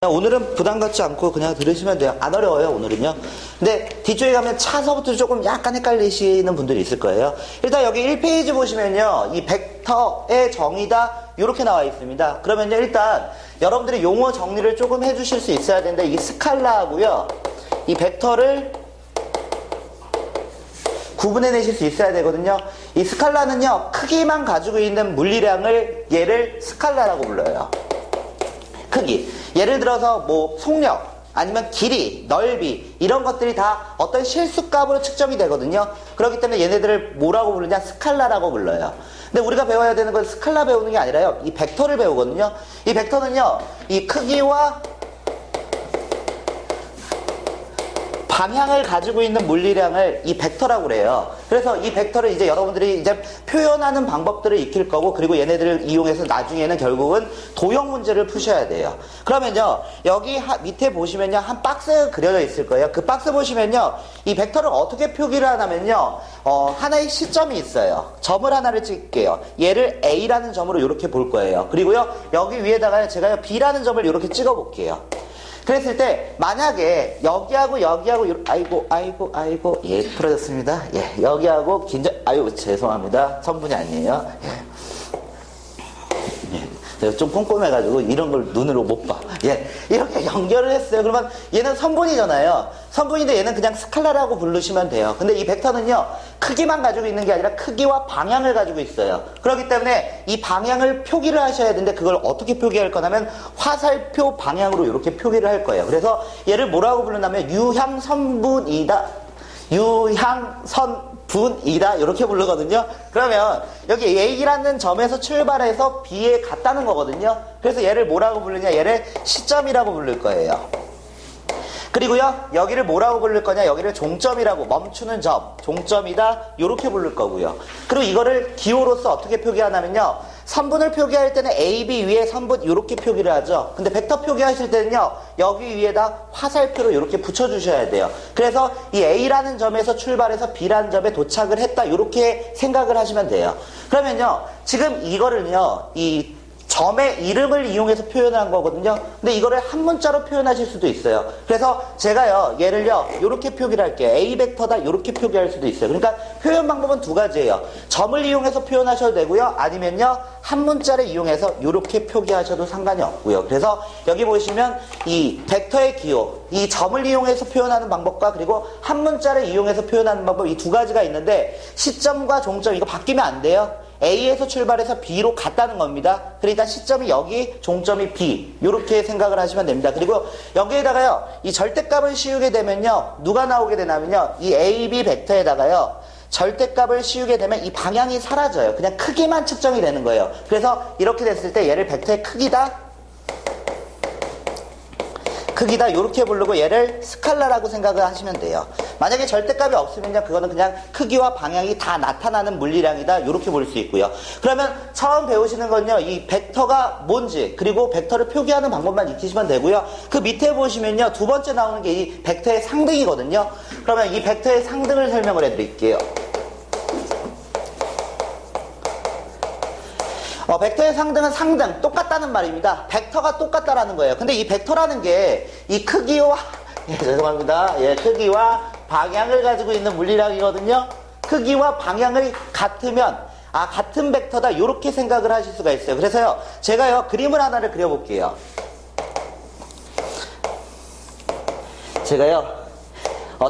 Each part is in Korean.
오늘은 부담 갖지 않고 그냥 들으시면 돼요. 안 어려워요, 오늘은요. 근데 뒤쪽에 가면 차서부터 조금 약간 헷갈리시는 분들이 있을 거예요. 일단 여기 1페이지 보시면요. 이 벡터의 정의다 이렇게 나와 있습니다. 그러면요. 일단 여러분들이 용어 정리를 조금 해주실 수 있어야 되는데 이 스칼라하고요. 이 벡터를 구분해내실 수 있어야 되거든요. 이 스칼라는요. 크기만 가지고 있는 물리량을 얘를 스칼라라고 불러요. 크기. 예를 들어서 뭐 속력 아니면 길이, 넓이 이런 것들이 다 어떤 실수값으로 측정이 되거든요. 그렇기 때문에 얘네들을 뭐라고 부르냐? 스칼라라고 불러요. 근데 우리가 배워야 되는 건 스칼라 배우는 게 아니라요. 이 벡터를 배우거든요. 이 벡터는요. 이 크기와 방향을 가지고 있는 물리량을 이 벡터라고 그래요. 그래서 이 벡터를 이제 여러분들이 이제 표현하는 방법들을 익힐 거고, 그리고 얘네들을 이용해서 나중에는 결국은 도형 문제를 푸셔야 돼요. 그러면요, 여기 밑에 보시면요, 한 박스가 그려져 있을 거예요. 그 박스 보시면요, 이 벡터를 어떻게 표기를 하냐면요, 하나의 시점이 있어요. 점을 하나를 찍을게요. 얘를 A라는 점으로 이렇게 볼 거예요. 그리고요, 여기 위에다가 제가 B라는 점을 이렇게 찍어 볼게요. 그랬을 때 만약에 여기하고 아이고 예, 풀어졌습니다. 예, 여기하고 아유 죄송합니다. 성분이 아니에요. 예. 내가 좀 꼼꼼해가지고 이런 걸 눈으로 못 봐. 예, 이렇게 연결을 했어요. 그러면 얘는 선분이잖아요. 선분인데 얘는 그냥 스칼라라고 부르시면 돼요. 근데 이 벡터는요, 크기만 가지고 있는 게 아니라 크기와 방향을 가지고 있어요. 그렇기 때문에 이 방향을 표기를 하셔야 되는데 그걸 어떻게 표기할 거냐면 화살표 방향으로 이렇게 표기를 할 거예요. 그래서 얘를 뭐라고 부르냐면 유향선분이다. 유향선분이다 이렇게 부르거든요. 그러면 여기 A라는 점에서 출발해서 B에 갔다는 거거든요. 그래서 얘를 뭐라고 부르냐, 얘를 시점이라고 부를 거예요. 그리고요, 여기를 뭐라고 부를 거냐, 여기를 종점이라고, 멈추는 점, 종점이다 이렇게 부를 거고요. 그리고 이거를 기호로서 어떻게 표기하냐면요, 선분을 표기할 때는 A, B 위에 선분 이렇게 표기를 하죠. 근데 벡터 표기하실 때는요, 여기 위에다 화살표로 이렇게 붙여주셔야 돼요. 그래서 이 A라는 점에서 출발해서 B라는 점에 도착을 했다 이렇게 생각을 하시면 돼요. 그러면요, 지금 이거를요, 이 점의 이름을 이용해서 표현한 거거든요. 근데 이거를 한 문자로 표현하실 수도 있어요. 그래서 제가요, 얘를요, 요렇게 표기를 할게요. A 벡터다, 요렇게 표기할 수도 있어요. 그러니까 표현 방법은 두 가지예요. 점을 이용해서 표현하셔도 되고요. 아니면요, 한 문자를 이용해서 요렇게 표기하셔도 상관이 없고요. 그래서 여기 보시면 이 벡터의 기호, 이 점을 이용해서 표현하는 방법과 그리고 한 문자를 이용해서 표현하는 방법, 이 두 가지가 있는데 시점과 종점 이거 바뀌면 안 돼요. A에서 출발해서 B로 갔다는 겁니다. 그러니까 시점이 여기, 종점이 B 이렇게 생각을 하시면 됩니다. 그리고 여기에다가요, 이 절대값을 씌우게 되면요, 누가 나오게 되냐면요, 이 A, B 벡터에다가요, 절대값을 씌우게 되면 이 방향이 사라져요. 그냥 크기만 측정이 되는 거예요. 그래서 이렇게 됐을 때 얘를 벡터의 크기다 이렇게 부르고 얘를 스칼라라고 생각을 하시면 돼요. 만약에 절대값이 없으면요, 그거는 그냥 크기와 방향이 다 나타나는 물리량이다 이렇게 볼 수 있고요. 그러면 처음 배우시는 건요, 이 벡터가 뭔지 그리고 벡터를 표기하는 방법만 익히시면 되고요. 그 밑에 보시면요, 두 번째 나오는 게 이 벡터의 상등이거든요. 그러면 이 벡터의 상등을 설명을 해드릴게요. 벡터의 상등은 상등, 똑같다는 말입니다. 벡터가 똑같다라는 거예요. 근데 이 벡터라는 게 이 크기와, 예, 죄송합니다. 예, 크기와 방향을 가지고 있는 물리량이거든요. 크기와 방향을 같으면, 같은 벡터다, 이렇게 생각을 하실 수가 있어요. 그래서요, 제가요, 그림을 하나를 그려볼게요. 제가요,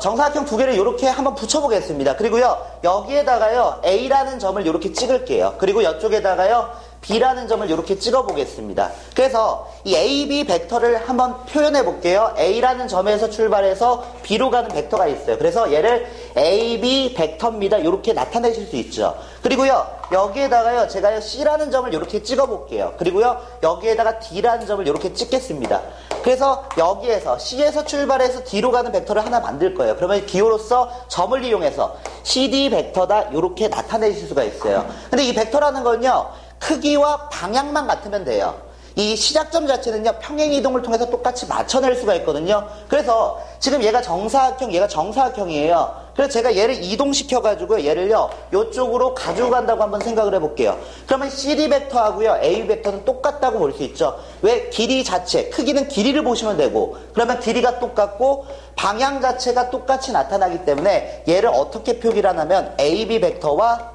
정사각형 두 개를 이렇게 한번 붙여보겠습니다. 그리고요, 여기에다가요, A라는 점을 이렇게 찍을게요. 그리고 이쪽에다가요, B라는 점을 이렇게 찍어보겠습니다. 그래서 이 A, B 벡터를 한번 표현해 볼게요. A라는 점에서 출발해서 B로 가는 벡터가 있어요. 그래서 얘를 A, B 벡터입니다. 이렇게 나타내실 수 있죠. 그리고요, 여기에다가요, 제가요, C라는 점을 이렇게 찍어볼게요. 그리고요, 여기에다가 D라는 점을 이렇게 찍겠습니다. 그래서 여기에서 C에서 출발해서 D로 가는 벡터를 하나 만들 거예요. 그러면 기호로서 점을 이용해서 CD 벡터다 이렇게 나타내실 수가 있어요. 근데 이 벡터라는 건요, 크기와 방향만 같으면 돼요. 이 시작점 자체는요, 평행이동을 통해서 똑같이 맞춰낼 수가 있거든요. 그래서 지금 얘가 정사각형, 얘가 정사각형이에요. 그래서 제가 얘를 이동시켜가지고 얘를요, 요쪽으로 가지고 간다고 한번 생각을 해볼게요. 그러면 CD 벡터하고요, A 벡터는 똑같다고 볼 수 있죠. 왜? 길이 자체, 크기는 길이를 보시면 되고, 그러면 길이가 똑같고, 방향 자체가 똑같이 나타나기 때문에 얘를 어떻게 표기를 하냐면, AB 벡터와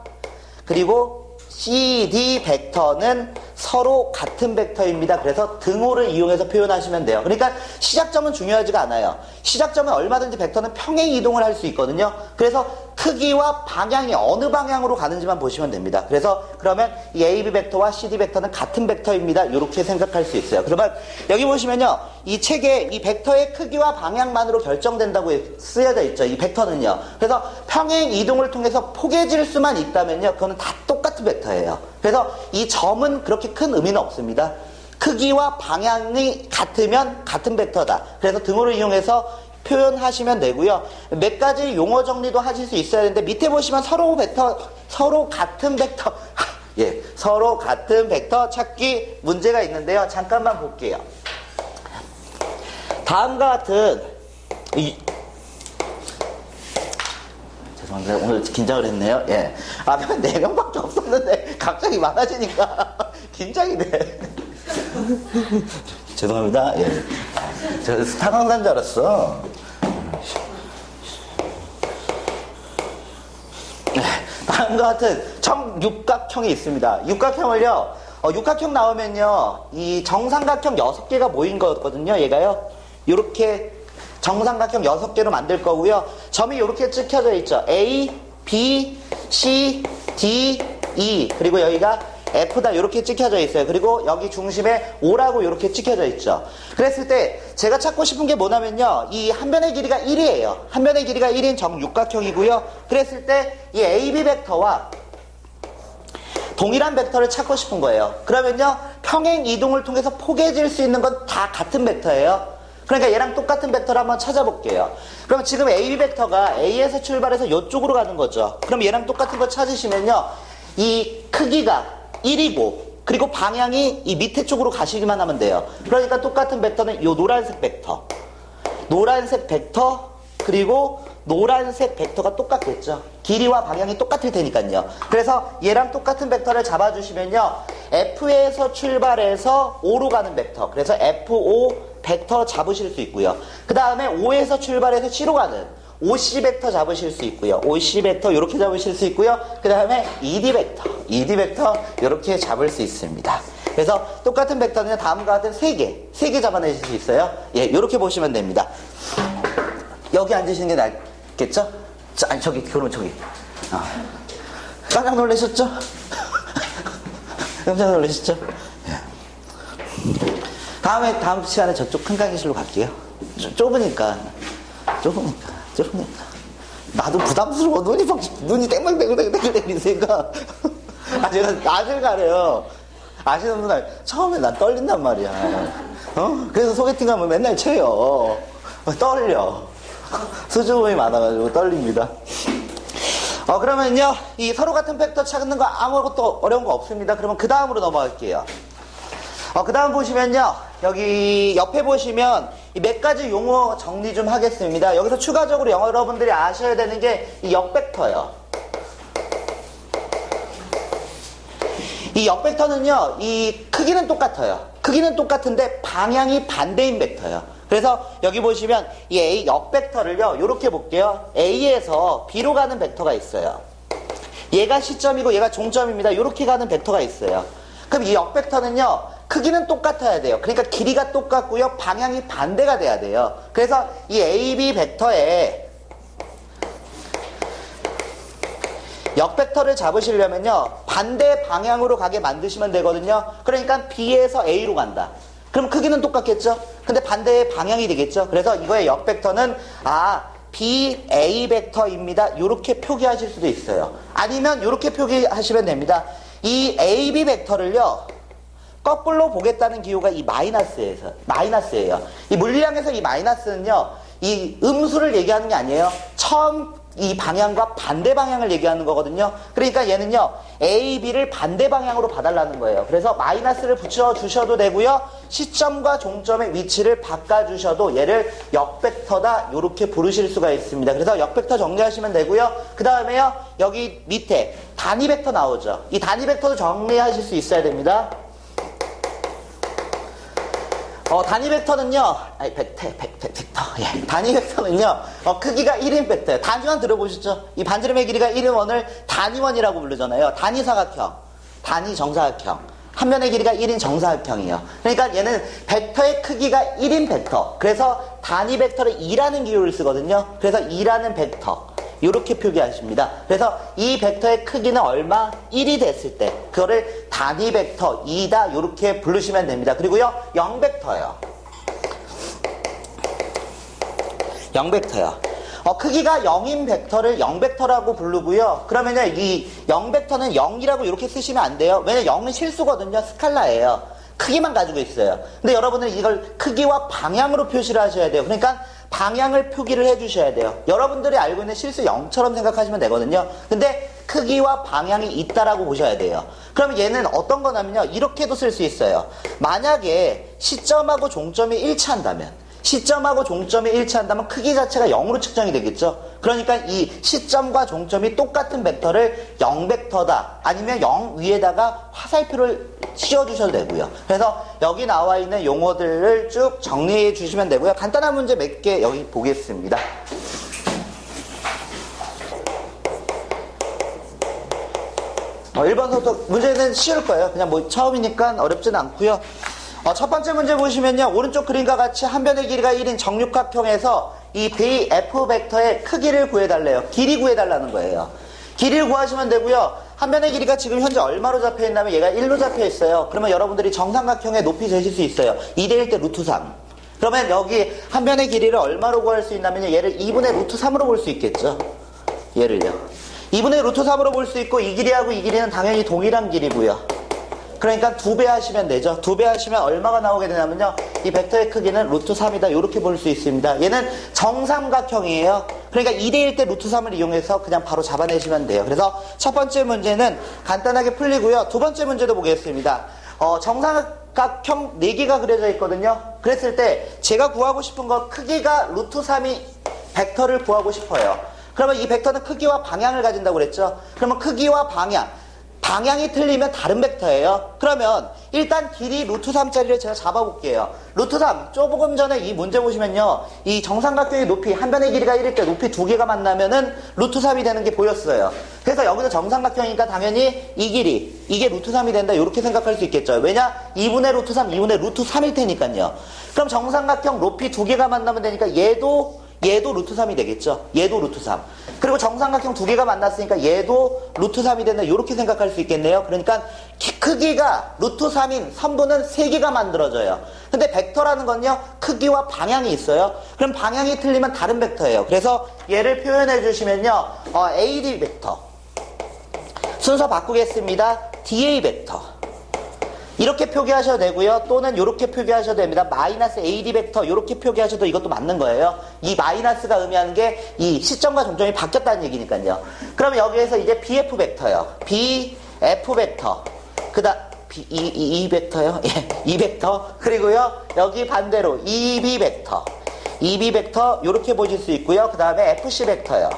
그리고 CD 벡터는 서로 같은 벡터입니다. 그래서 등호를 이용해서 표현하시면 돼요. 그러니까 시작점은 중요하지가 않아요. 시작점은 얼마든지 벡터는 평행 이동을 할 수 있거든요. 그래서 크기와 방향이 어느 방향으로 가는지만 보시면 됩니다. 그래서 그러면 이 AB 벡터와 CD 벡터는 같은 벡터입니다. 이렇게 생각할 수 있어요. 그러면 여기 보시면요, 이 책에 이 벡터의 크기와 방향만으로 결정된다고 쓰여져 있죠. 이 벡터는요. 그래서 평행 이동을 통해서 포개질 수만 있다면요, 그거는 다 똑같은 벡터예요. 그래서 이 점은 그렇게 큰 의미는 없습니다. 크기와 방향이 같으면 같은 벡터다. 그래서 등호를 이용해서 표현하시면 되고요. 몇 가지 용어 정리도 하실 수 있어야 되는데, 밑에 보시면 서로 같은 벡터 예, 서로 같은 벡터 찾기 문제가 있는데요. 잠깐만 볼게요. 다음과 같은 죄송합니다. 오늘 긴장을 했네요. 예. 앞에 4명밖에 없었는데 갑자기 많아지니까 긴장이 돼. 죄송합니다. 예. 저 스타 강사인 줄 알았어. 다음과 같은 정육각형이 있습니다. 육각형을요, 육각형 나오면요, 이 정삼각형 6개가 모인 거거든요. 얘가요, 요렇게 정삼각형 6개로 만들 거고요. 점이 요렇게 찍혀져 있죠. A, B, C, D, E. 그리고 여기가 F다 이렇게 찍혀져 있어요. 그리고 여기 중심에 O라고 이렇게 찍혀져 있죠. 그랬을 때 제가 찾고 싶은 게 뭐냐면요, 이 한 변의 길이가 1이에요. 한 변의 길이가 1인 정육각형이고요. 그랬을 때 이 AB 벡터와 동일한 벡터를 찾고 싶은 거예요. 그러면요, 평행 이동을 통해서 포개질 수 있는 건 다 같은 벡터예요. 그러니까 얘랑 똑같은 벡터를 한번 찾아볼게요. 그럼 지금 AB 벡터가 A에서 출발해서 이쪽으로 가는 거죠. 그럼 얘랑 똑같은 거 찾으시면요, 이 크기가 1이고 그리고 방향이 이 밑에 쪽으로 가시기만 하면 돼요. 그러니까 똑같은 벡터는 이 노란색 벡터, 그리고 노란색 벡터가 똑같겠죠. 길이와 방향이 똑같을 테니까요. 그래서 얘랑 똑같은 벡터를 잡아주시면요, F에서 출발해서 O로 가는 벡터, 그래서 FO 벡터 잡으실 수 있고요. 그 다음에 O에서 출발해서 C로 가는 OC 벡터 잡으실 수 있고요. OC 벡터 이렇게 잡으실 수 있고요. 그 다음에 ED 벡터 이렇게 잡을 수 있습니다. 그래서 똑같은 벡터는 다음과 같은 3개 잡아내실 수 있어요. 예, 이렇게 보시면 됩니다. 여기 앉으시는 게 낫겠죠? 아니, 그러면 저기. 깜짝 놀라셨죠? 깜짝 놀라셨죠? 예. 다음 시간에 저쪽 큰 강의실로 갈게요. 좁으니까. 나도 부담스러워. 눈이 땡글땡글땡글땡글이니까. 제가 낯을 가려요. 아시는 분들, 처음에 난 떨린단 말이야. 그래서 소개팅 가면 맨날 쳐요. 떨려. 수줍음이 많아가지고 떨립니다. 그러면요, 이 서로 같은 벡터 찾는 거 아무것도 어려운 거 없습니다. 그러면 그 다음으로 넘어갈게요. 그 다음 보시면요, 여기 옆에 보시면 이 몇 가지 용어 정리 좀 하겠습니다. 여기서 추가적으로 여러분들이 아셔야 되는 게 이 역벡터예요. 이 역벡터는요, 이 크기는 똑같아요. 크기는 똑같은데 방향이 반대인 벡터예요. 그래서 여기 보시면 이 A 역벡터를요, 요렇게 볼게요. A에서 B로 가는 벡터가 있어요. 얘가 시점이고 얘가 종점입니다. 요렇게 가는 벡터가 있어요. 그럼 이 역벡터는요, 크기는 똑같아야 돼요. 그러니까 길이가 똑같고요, 방향이 반대가 돼야 돼요. 그래서 이 AB 벡터에 역벡터를 잡으시려면요, 반대 방향으로 가게 만드시면 되거든요. 그러니까 B에서 A로 간다. 그럼 크기는 똑같겠죠? 근데 반대의 방향이 되겠죠? 그래서 이거의 역벡터는 B, A 벡터입니다. 이렇게 표기하실 수도 있어요. 아니면 이렇게 표기하시면 됩니다. 이 AB 벡터를요, 거꾸로 보겠다는 기호가 이 마이너스예요. 이 물리량에서 이 마이너스는요, 이 음수를 얘기하는 게 아니에요. 처음 이 방향과 반대 방향을 얘기하는 거거든요. 그러니까 얘는요, A, B를 반대 방향으로 봐달라는 거예요. 그래서 마이너스를 붙여주셔도 되고요, 시점과 종점의 위치를 바꿔주셔도 얘를 역벡터다 이렇게 부르실 수가 있습니다. 그래서 역벡터 정리하시면 되고요. 그 다음에요, 여기 밑에 단위 벡터 나오죠. 이 단위 벡터도 정리하실 수 있어야 됩니다. 단위 벡터는요, 벡터. 예. 단위 벡터는요, 크기가 1인 벡터예요. 단위원 들어보셨죠? 이 반지름의 길이가 1인 원을 단위원이라고 부르잖아요. 단위 사각형, 단위 정사각형. 한 면의 길이가 1인 정사각형이에요. 그러니까 얘는 벡터의 크기가 1인 벡터. 그래서 단위 벡터를 2라는 기호를 쓰거든요. 그래서 2라는 벡터. 이렇게 표기하십니다. 그래서 이 벡터의 크기는 얼마? 1이 됐을 때 그거를 단위 벡터 2다 이렇게 부르시면 됩니다. 그리고요, 0벡터예요. 0벡터요. 크기가 0인 벡터를 0벡터라고 부르고요. 그러면은 이 0벡터는 0이라고 이렇게 쓰시면 안 돼요. 왜냐면 0은 실수거든요. 스칼라예요. 크기만 가지고 있어요. 근데 여러분은 이걸 크기와 방향으로 표시를 하셔야 돼요. 그러니까 방향을 표기를 해주셔야 돼요. 여러분들이 알고 있는 실수 0처럼 생각하시면 되거든요. 근데 크기와 방향이 있다라고 보셔야 돼요. 그럼 얘는 어떤 거냐면요, 이렇게도 쓸 수 있어요. 만약에 시점하고 종점이 일치한다면, 시점하고 종점이 일치한다면 크기 자체가 0으로 측정이 되겠죠. 그러니까 이 시점과 종점이 똑같은 벡터를 0벡터다, 아니면 0 위에다가 화살표를 씌워주셔도 되고요. 그래서 여기 나와 있는 용어들을 쭉 정리해 주시면 되고요. 간단한 문제 몇 개 여기 보겠습니다. 1번부터 문제는 쉬울 거예요. 그냥 뭐 처음이니까 어렵진 않고요. 첫 번째 문제 보시면요, 오른쪽 그림과 같이 한 변의 길이가 1인 정육각형에서 이 BF 벡터의 크기를 구해달래요. 길이 구해달라는 거예요. 길이를 구하시면 되고요. 한 변의 길이가 지금 현재 얼마로 잡혀있냐면 얘가 1로 잡혀있어요. 그러면 여러분들이 정삼각형의 높이 재실 수 있어요. 2대1 때 루트 3. 그러면 여기 한 변의 길이를 얼마로 구할 수 있냐면 얘를 2분의 루트 3으로 볼 수 있겠죠. 얘를요. 2분의 루트 3으로 볼 수 있고, 이 길이하고 이 길이는 당연히 동일한 길이고요. 그러니까 2배 하시면 되죠. 2배 하시면 얼마가 나오게 되냐면요, 이 벡터의 크기는 루트 3이다 이렇게 볼 수 있습니다. 얘는 정삼각형이에요. 그러니까 2대1 때 루트 3을 이용해서 그냥 바로 잡아내시면 돼요. 그래서 첫 번째 문제는 간단하게 풀리고요. 두 번째 문제도 보겠습니다. 정삼각형 4개가 그려져 있거든요. 그랬을 때 제가 구하고 싶은 건 크기가 루트 3이 벡터를 구하고 싶어요. 그러면 이 벡터는 크기와 방향을 가진다고 그랬죠. 그러면 크기와 방향이 틀리면 다른 벡터예요. 그러면 일단 길이 루트 3짜리를 제가 잡아볼게요. 루트 3, 조금 전에 이 문제 보시면요, 이 정삼각형의 높이, 한 변의 길이가 1일 때 높이 2개가 만나면은 루트 3이 되는 게 보였어요. 그래서 여기서 정삼각형이니까 당연히 이 길이, 이게 루트 3이 된다 이렇게 생각할 수 있겠죠. 왜냐? 2분의 루트 3, 2분의 루트 3일 테니까요. 그럼 정삼각형 높이 2개가 만나면 되니까 얘도 루트 3이 되겠죠. 얘도 루트 3. 그리고 정삼각형 2개가 만났으니까 얘도 루트 3이 된다 이렇게 생각할 수 있겠네요. 그러니까 크기가 루트 3인 선분은 3개가 만들어져요. 근데 벡터라는 건요, 크기와 방향이 있어요. 그럼 방향이 틀리면 다른 벡터예요. 그래서 얘를 표현해 주시면요, AD 벡터, 순서 바꾸겠습니다. DA 벡터 이렇게 표기하셔도 되고요. 또는 이렇게 표기하셔도 됩니다. 마이너스 AD 벡터 이렇게 표기하셔도 이것도 맞는 거예요. 이 마이너스가 의미하는 게 이 시점과 종점이 바뀌었다는 얘기니까요. 그러면 여기에서 이제 BF 벡터요. BF 벡터. 이 벡터요. 예, 이 벡터. 그리고요, 여기 반대로 EB 벡터. EB 벡터 이렇게 보실 수 있고요. 그 다음에 FC 벡터요.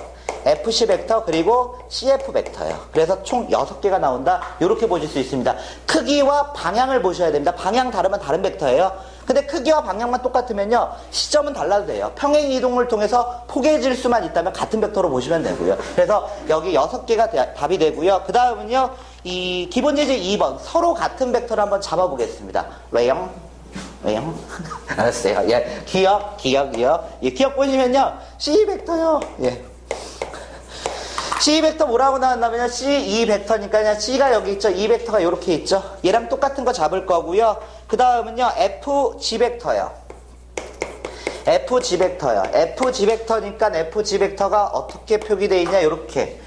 FC 벡터, 그리고 CF 벡터예요. 그래서 총 6개가 나온다 이렇게 보실 수 있습니다. 크기와 방향을 보셔야 됩니다. 방향 다르면 다른 벡터예요. 근데 크기와 방향만 똑같으면요, 시점은 달라도 돼요. 평행 이동을 통해서 포개질 수만 있다면 같은 벡터로 보시면 되고요. 그래서 여기 6개가 답이 되고요. 그 다음은요, 이 기본 예제 2번 서로 같은 벡터를 한번 잡아보겠습니다. 왜요? 알았어요. 예, 기억이요. 예, 기억 보시면요, C 벡터요. 예. C 벡터 뭐라고 나왔냐면요, C2 벡터니까 그냥 C가 여기 있죠. E 벡터가 이렇게 있죠. 얘랑 똑같은 거 잡을 거고요. 그 다음은요, FG 벡터요. FG 벡터요. FG 벡터니까 FG 벡터가 어떻게 표기되어 있냐, 요렇게.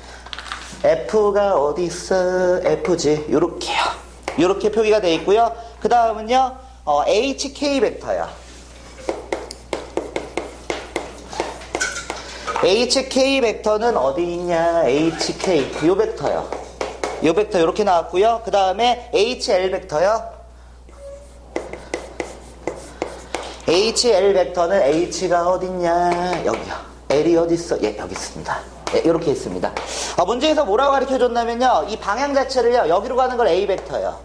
F가 어디 있어? FG. 요렇게요. 요렇게 표기가 되어 있고요. 그 다음은요, HK 벡터요. HK 벡터는 어디 있냐? HK 요 벡터요. 요 벡터 이렇게 나왔고요. 그 다음에 HL 벡터요. HL 벡터는 H가 어딨냐? 여기요. L이 어디 있어? 예, 여기 있습니다. 예, 이렇게 있습니다. 문제에서 뭐라고 가르쳐줬냐면요. 이 방향 자체를요. 여기로 가는 걸 A 벡터요.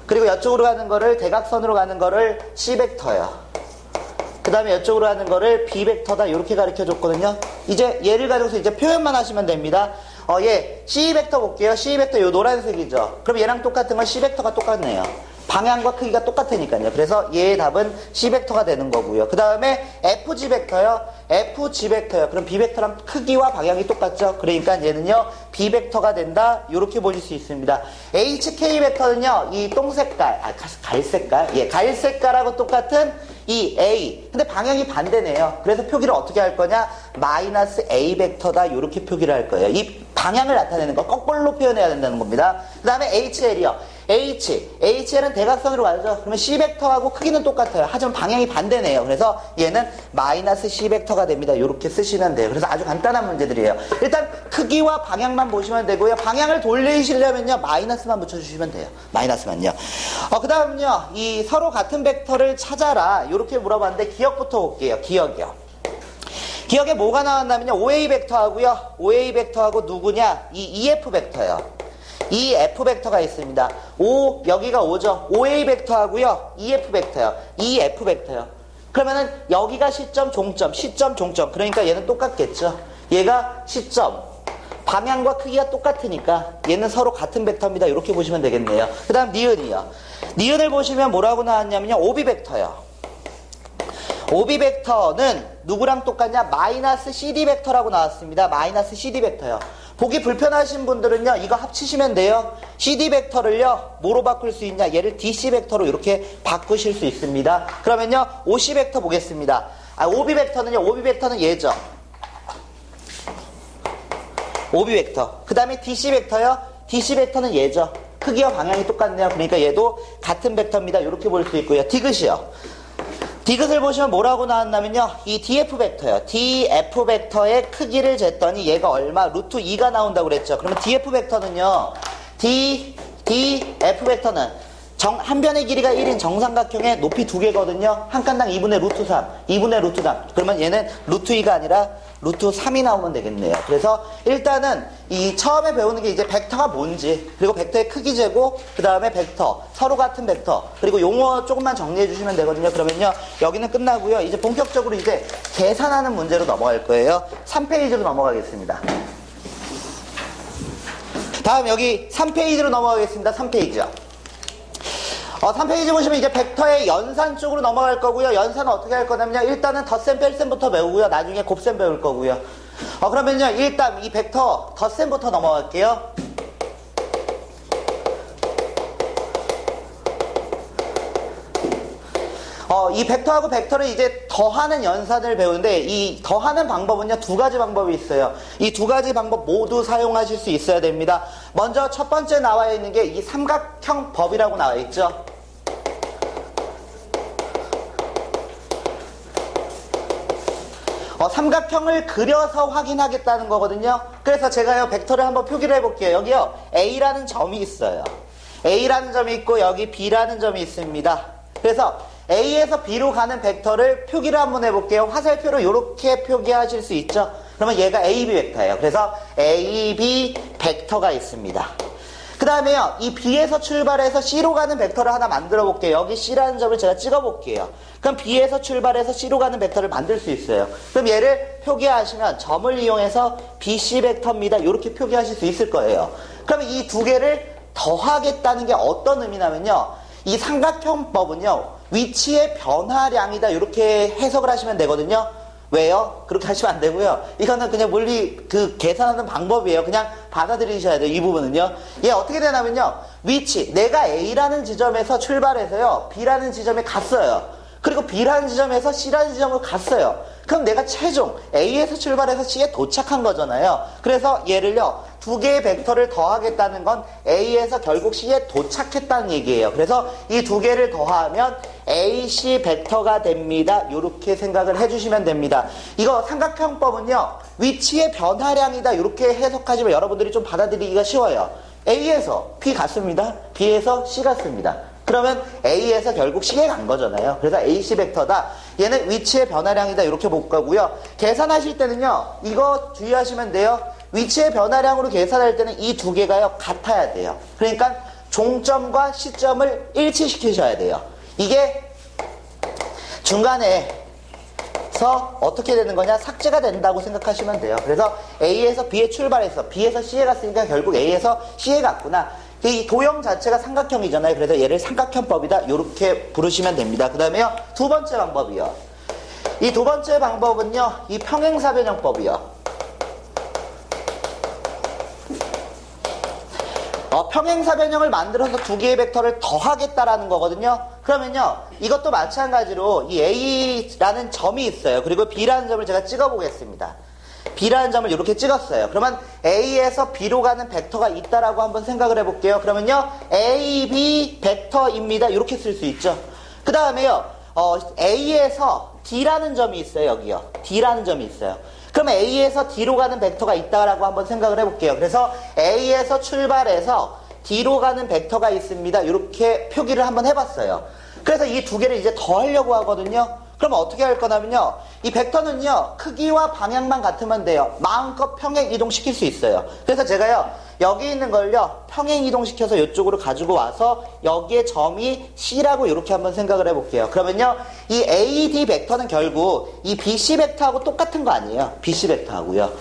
그리고 이쪽으로 가는 거를 대각선으로 가는 거를 C 벡터요. 그 다음에 이쪽으로 가는 거를 B 벡터다. 이렇게 가르쳐줬거든요. 이제 얘를 가지고서 이제 표현만 하시면 됩니다. 얘 C 벡터 볼게요. C 벡터 요 노란색이죠. 그럼 얘랑 똑같은 건 C 벡터가 똑같네요. 방향과 크기가 똑같으니까요. 그래서 얘의 답은 C 벡터가 되는 거고요. 그 다음에 FG 벡터요. FG 벡터요. 그럼 B 벡터랑 크기와 방향이 똑같죠. 그러니까 얘는요. B 벡터가 된다. 이렇게 보실 수 있습니다. HK 벡터는요. 이 똥색깔, 갈색깔. 예, 갈색깔하고 똑같은 이 A. 근데 방향이 반대네요. 그래서 표기를 어떻게 할 거냐? 마이너스 A 벡터다. 이렇게 표기를 할 거예요. 이 방향을 나타내는 거 거꾸로 표현해야 된다는 겁니다. 그 다음에 HL이요. HL은 대각선으로 가죠. 그러면 C 벡터하고 크기는 똑같아요. 하지만 방향이 반대네요. 그래서 얘는 마이너스 C 벡터가 됩니다. 이렇게 쓰시면 돼요. 그래서 아주 간단한 문제들이에요. 일단 크기와 방향만 보시면 되고요. 방향을 돌리시려면요. 마이너스만 붙여주시면 돼요. 마이너스만요. 그 다음은요. 이 서로 같은 벡터를 찾아라. 이렇게 물어봤는데 기억부터 볼게요. 기억이요. 기억에 뭐가 나왔냐면요. OA 벡터하고요. OA 벡터하고 누구냐? 이 EF 벡터요. 이 F 벡터가 있습니다. O, 여기가 O죠. OA 벡터하고요. EF 벡터요. EF 벡터요. 그러면은 여기가 시점, 종점, 시점, 종점. 그러니까 얘는 똑같겠죠. 얘가 시점. 방향과 크기가 똑같으니까 얘는 서로 같은 벡터입니다. 이렇게 보시면 되겠네요. 그 다음 니은이요. 니은을 보시면 뭐라고 나왔냐면요. OB 벡터요. OB 벡터는 누구랑 똑같냐? 마이너스 CD 벡터라고 나왔습니다. 마이너스 CD 벡터요. 보기 불편하신 분들은요. 이거 합치시면 돼요. CD 벡터를요. 뭐로 바꿀 수 있냐? 얘를 DC 벡터로 이렇게 바꾸실 수 있습니다. 그러면요. OC 벡터 보겠습니다. OB 벡터는요. OB 벡터는 얘죠. OB 벡터. 그 다음에 DC 벡터요. DC 벡터는 얘죠. 크기와 방향이 똑같네요. 그러니까 얘도 같은 벡터입니다. 이렇게 볼 수 있고요. 디귿이요. 디귿을 보시면 뭐라고 나왔냐면요. 이 DF 벡터요. DF 벡터의 크기를 쟀더니 얘가 얼마? 루트 2가 나온다고 그랬죠. 그러면 DF 벡터는요. DF 벡터는 한 변의 길이가 1인 정삼각형의 높이 2개거든요. 한 칸당 2분의 루트 3. 2분의 루트 3. 그러면 얘는 루트 2가 아니라 루트 3이 나오면 되겠네요. 그래서 일단은 이 처음에 배우는 게 이제 벡터가 뭔지, 그리고 벡터의 크기 재고, 그 다음에 벡터, 서로 같은 벡터, 그리고 용어 조금만 정리해 주시면 되거든요. 그러면요, 여기는 끝나고요. 이제 본격적으로 이제 계산하는 문제로 넘어갈 거예요. 3페이지로 넘어가겠습니다. 다음 여기 3페이지로 넘어가겠습니다. 3페이지요. 3페이지 보시면 이제 벡터의 연산 쪽으로 넘어갈 거고요. 연산은 어떻게 할 거냐면요. 일단은 덧셈, 뺄셈부터 배우고요. 나중에 곱셈 배울 거고요. 그러면요. 일단 이 벡터 덧셈부터 넘어갈게요. 이 벡터하고 벡터를 이제 더하는 연산을 배우는데 이 더하는 방법은요. 2가지 방법이 있어요. 이 2가지 방법 모두 사용하실 수 있어야 됩니다. 먼저 첫 번째 나와 있는 게 이 삼각형 법이라고 나와 있죠. 삼각형을 그려서 확인하겠다는 거거든요. 그래서 제가요 벡터를 한번 표기를 해볼게요. 여기요 A라는 점이 있어요. A라는 점이 있고 여기 B라는 점이 있습니다. 그래서 A에서 B로 가는 벡터를 표기를 한번 해볼게요. 화살표로 이렇게 표기하실 수 있죠. 그러면 얘가 AB 벡터예요. 그래서 AB 벡터가 있습니다. 그 다음에요 이 B에서 출발해서 C로 가는 벡터를 하나 만들어 볼게요. 여기 C라는 점을 제가 찍어 볼게요. 그럼 B에서 출발해서 C로 가는 벡터를 만들 수 있어요. 그럼 얘를 표기하시면 점을 이용해서 BC 벡터입니다. 이렇게 표기하실 수 있을 거예요. 그러면 이 두 개를 더하겠다는 게 어떤 의미냐면요. 이 삼각형법은요. 위치의 변화량이다. 이렇게 해석을 하시면 되거든요. 왜요? 그렇게 하시면 안 되고요. 이거는 그냥 물리 계산하는 방법이에요. 그냥 받아들이셔야 돼요. 이 부분은요. 얘 어떻게 되냐면요. 위치, 내가 A라는 지점에서 출발해서요. B라는 지점에 갔어요. 그리고 B라는 지점에서 C라는 지점으로 갔어요. 그럼 내가 최종 A에서 출발해서 C에 도착한 거잖아요. 그래서 얘를요, 두 개의 벡터를 더하겠다는 건 A에서 결국 C에 도착했다는 얘기예요. 그래서 이 두 개를 더하면 AC 벡터가 됩니다. 이렇게 생각을 해주시면 됩니다. 이거 삼각형법은요, 위치의 변화량이다 이렇게 해석하시면 여러분들이 좀 받아들이기가 쉬워요. A에서 B 갔습니다. B에서 C 갔습니다. 그러면 A에서 결국 C에 간 거잖아요. 그래서 AC 벡터다. 얘는 위치의 변화량이다 이렇게 볼 거고요. 계산하실 때는요, 이거 주의하시면 돼요. 위치의 변화량으로 계산할 때는 이 두 개가요, 같아야 돼요. 그러니까 종점과 시점을 일치시키셔야 돼요. 이게 중간에서 어떻게 되는 거냐, 삭제가 된다고 생각하시면 돼요. 그래서 A에서 B에 출발해서 B에서 C에 갔으니까 결국 A에서 C에 갔구나. 이 도형 자체가 삼각형이잖아요. 그래서 얘를 삼각형법이다 이렇게 부르시면 됩니다. 그 다음에요, 두 번째 방법이요. 이 두 번째 방법은요, 이 평행사변형법이요. 평행사변형을 만들어서 두 개의 벡터를 더하겠다라는 거거든요. 그러면요, 이것도 마찬가지로 이 A라는 점이 있어요. 그리고 B라는 점을 제가 찍어보겠습니다. B라는 점을 이렇게 찍었어요. 그러면 A에서 B로 가는 벡터가 있다라고 한번 생각을 해볼게요. 그러면요, A, B 벡터입니다. 이렇게 쓸 수 있죠. 그 다음에요, A에서 D라는 점이 있어요. 여기요. D라는 점이 있어요. 그럼 A에서 D로 가는 벡터가 있다라고 한번 생각을 해볼게요. 그래서 A에서 출발해서 D로 가는 벡터가 있습니다. 이렇게 표기를 한번 해봤어요. 그래서 이 두 개를 이제 더하려고 하거든요. 그럼 어떻게 할 거냐면요, 이 벡터는요, 크기와 방향만 같으면 돼요. 마음껏 평행 이동시킬 수 있어요. 그래서 제가요, 여기 있는 걸요, 평행 이동시켜서 이쪽으로 가지고 와서 여기에 점이 C라고 이렇게 한번 생각을 해볼게요. 그러면요, 이 AD 벡터는 결국 이 BC 벡터하고 똑같은 거 아니에요. BC 벡터하고요.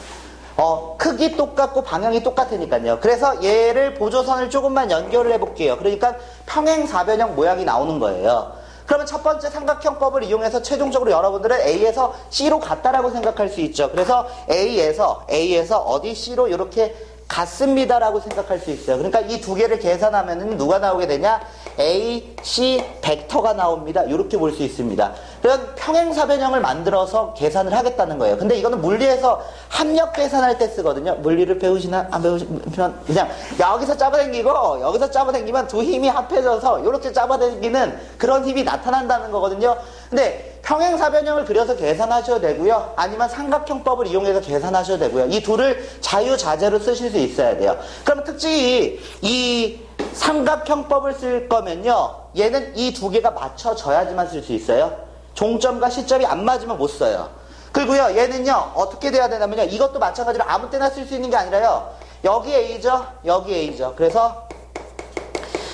크기 똑같고 방향이 똑같으니까요. 그래서 얘를 보조선을 조금만 연결을 해볼게요. 그러니까 평행사변형 모양이 나오는 거예요. 그러면 첫 번째 삼각형법을 이용해서 최종적으로 여러분들은 A에서 C로 갔다라고 생각할 수 있죠. 그래서 A에서 어디 C로 이렇게 갔습니다라고 생각할 수 있어요. 그러니까 이 두 개를 계산하면은 누가 나오게 되냐? A, C 벡터가 나옵니다. 이렇게 볼 수 있습니다. 그런 평행사변형을 만들어서 계산을 하겠다는 거예요. 근데 이거는 물리에서 합력 계산할 때 쓰거든요. 물리를 배우시나 안 배우시면 그냥 여기서 잡아당기고 여기서 잡아당기면 두 힘이 합해져서 이렇게 잡아당기는 그런 힘이 나타난다는 거거든요. 근데 평행사변형을 그려서 계산하셔도 되고요. 아니면 삼각형법을 이용해서 계산하셔도 되고요. 이 둘을 자유자재로 쓰실 수 있어야 돼요. 그럼 특징이 이 삼각형법을 쓸 거면요, 얘는 이 두 개가 맞춰져야지만 쓸 수 있어요. 종점과 시점이 안 맞으면 못 써요. 그리고요, 얘는요, 어떻게 돼야 되냐면요, 이것도 마찬가지로 아무 때나 쓸 수 있는 게 아니라요, 여기 A죠, 여기 A죠. 그래서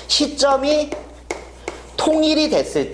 시점이 통일이 됐을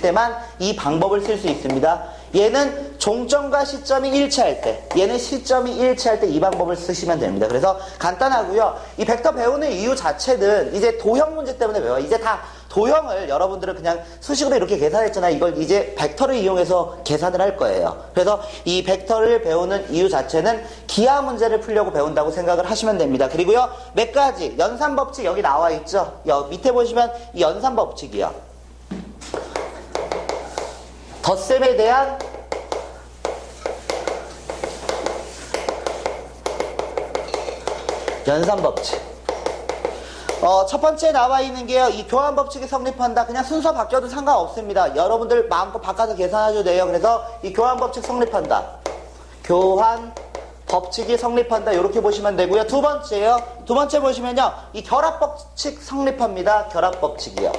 때만 이 방법을 쓸 수 있습니다. 얘는 종점과 시점이 일치할 때, 얘는 시점이 일치할 때 이 방법을 쓰시면 됩니다. 그래서 간단하고요. 이 벡터 배우는 이유 자체는 이제 도형 문제 때문에 배워요. 이제 다 도형을 여러분들은 그냥 수식으로 이렇게 계산했잖아요. 이걸 이제 벡터를 이용해서 계산을 할 거예요. 그래서 이 벡터를 배우는 이유 자체는 기하 문제를 풀려고 배운다고 생각을 하시면 됩니다. 그리고요, 몇 가지 연산법칙 여기 나와 있죠. 밑에 보시면 이 연산법칙이요. 덧셈에 대한 연산법칙. 첫 번째 나와 있는 게요, 이 교환법칙이 성립한다. 그냥 순서 바뀌어도 상관없습니다. 여러분들 마음껏 바꿔서 계산하셔도 돼요. 그래서 이 교환법칙 성립한다. 교환법칙이 성립한다. 이렇게 보시면 되고요. 두 번째요. 두 번째 보시면요, 이 결합법칙 성립합니다. 결합법칙이요.